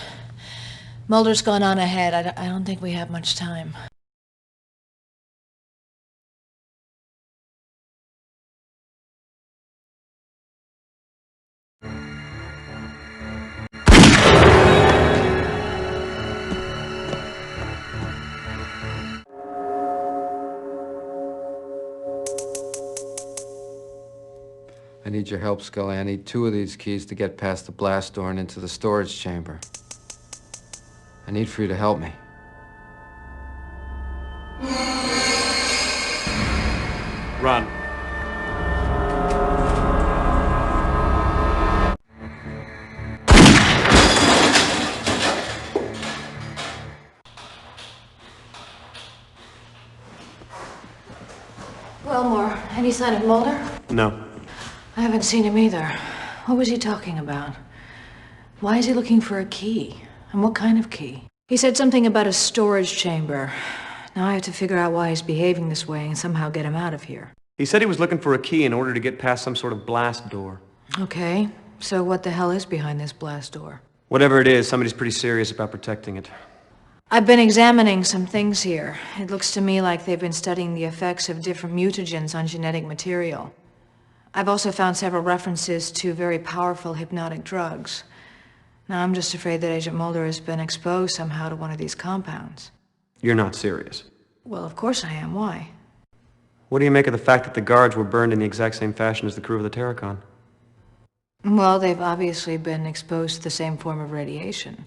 Mulder's gone on ahead. I don't think we have much time. I need your help, Scully. I need 2 of these keys to get past the blast door and into the storage chamber. I need for you to help me. Run. Wilmore, any sign of Mulder? No. I haven't seen him either. What was he talking about? Why is he looking for a key? And what kind of key? He said something about a storage chamber. Now I have to figure out why he's behaving this way and somehow get him out of here. He said he was looking for a key in order to get past some sort of blast door. Okay, so what the hell is behind this blast door? Whatever it is, somebody's pretty serious about protecting it. I've been examining some things here. It looks to me like they've been studying the effects of different mutagens on genetic material. I've also found several references to very powerful hypnotic drugs. Now, I'm just afraid that Agent Mulder has been exposed somehow to one of these compounds. You're not serious. Well, of course I am. Why? What do you make of the fact that the guards were burned in the exact same fashion as the crew of the Terracon? Well, they've obviously been exposed to the same form of radiation,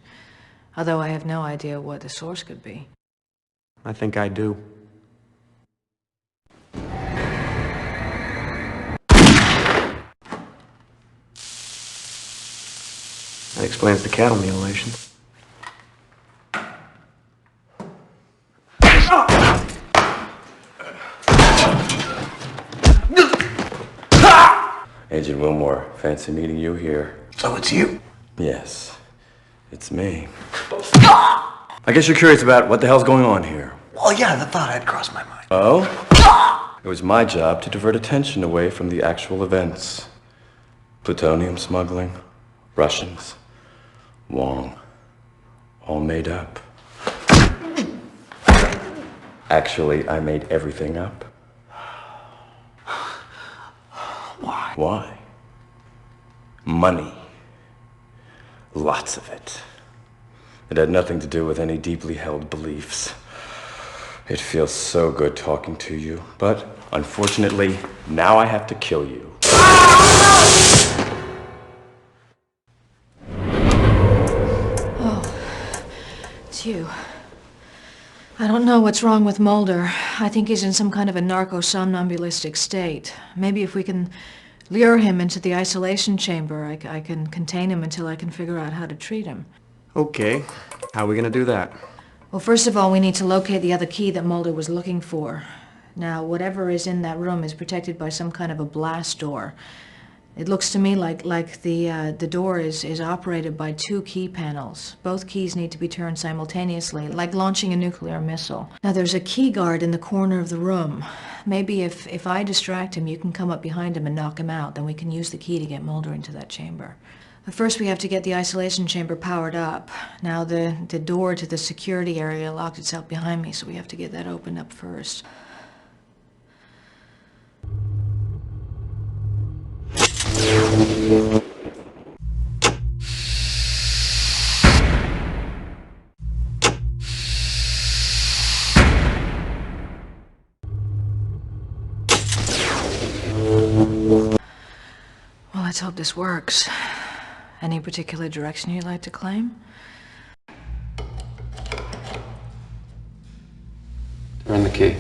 although I have no idea what the source could be. I think I do. That explains the cattle mutilation. Agent Wilmore, fancy meeting you here. So it's you? Yes, it's me. I guess you're curious about what the hell's going on here. Well, yeah, the thought had crossed my mind. Oh? It was my job to divert attention away from the actual events. Plutonium smuggling, Russians, Wong, all made up. Actually, I made everything up. Why? Why? Money. Lots of it. It had nothing to do with any deeply held beliefs. It feels so good talking to you, but unfortunately, now I have to kill you. Oh, it's you. I don't know what's wrong with Mulder. I think he's in some kind of a narco-somnambulistic state. Maybe if we can lure him into the isolation chamber, I can contain him until I can figure out how to treat him. Okay. How are we gonna do that? Well, first of all, we need to locate the other key that Mulder was looking for. Now, whatever is in that room is protected by some kind of a blast door. It looks to me like the door is operated by 2 key panels. Both keys need to be turned simultaneously, like launching a nuclear missile. Now, there's a key guard in the corner of the room. Maybe if I distract him, you can come up behind him and knock him out. Then we can use the key to get Mulder into that chamber. But first, we have to get the isolation chamber powered up. Now, the door to the security area locked itself behind me, so we have to get that opened up first. Well, let's hope this works. Any particular direction you'd like to claim? Turn the key.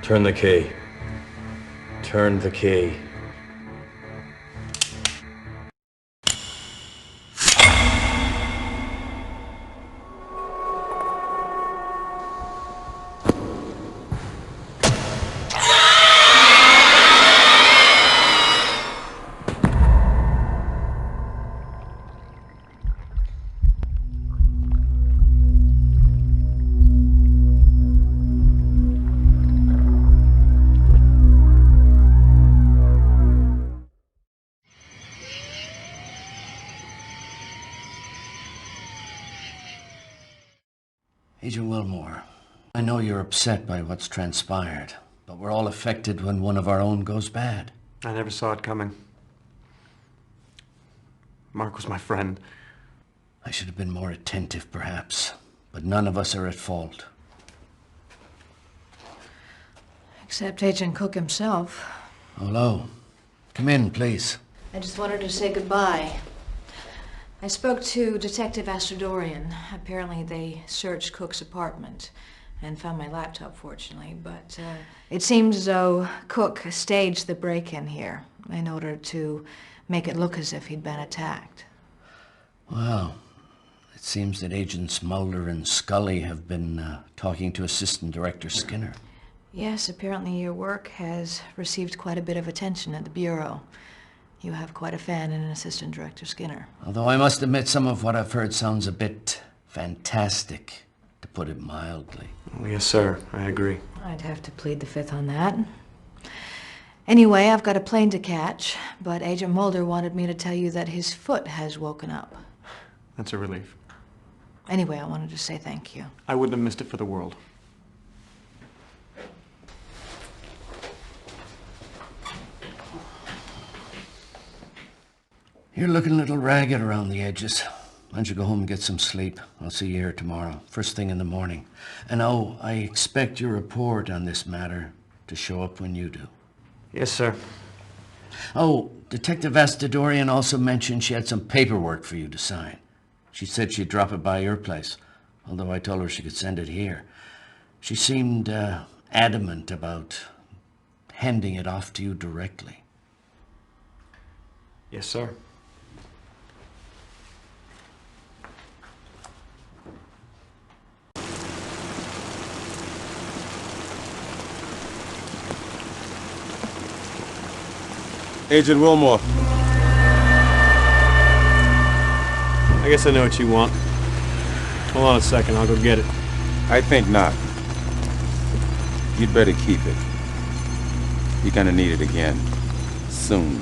Turn the key. Turn the key. Agent Wilmore, I know you're upset by what's transpired, but we're all affected when one of our own goes bad. I never saw it coming. Mark was my friend. I should have been more attentive, perhaps, but none of us are at fault. Except Agent Cook himself. Hello. Come in, please. I just wanted to say goodbye. I spoke to Detective Astrodorian. Apparently they searched Cook's apartment and found my laptop, fortunately, but it seems as though Cook staged the break-in here in order to make it look as if he'd been attacked. Well, it seems that Agents Mulder and Scully have been talking to Assistant Director Skinner. Yes, apparently your work has received quite a bit of attention at the Bureau. You have quite a fan in Assistant Director Skinner. Although I must admit some of what I've heard sounds a bit fantastic, to put it mildly. Oh, yes, sir. I agree. I'd have to plead the fifth on that. Anyway, I've got a plane to catch, but Agent Mulder wanted me to tell you that his foot has woken up. That's a relief. Anyway, I wanted to say thank you. I wouldn't have missed it for the world. You're looking a little ragged around the edges. Why don't you go home and get some sleep? I'll see you here tomorrow, first thing in the morning. And oh, I expect your report on this matter to show up when you do. Yes, sir. Oh, Detective Astrodorian also mentioned she had some paperwork for you to sign. She said she'd drop it by your place, although I told her she could send it here. She seemed adamant about handing it off to you directly. Yes, sir. Agent Wilmore. I guess I know what you want. Hold on a second, I'll go get it. I think not. You'd better keep it. You're gonna need it again. Soon.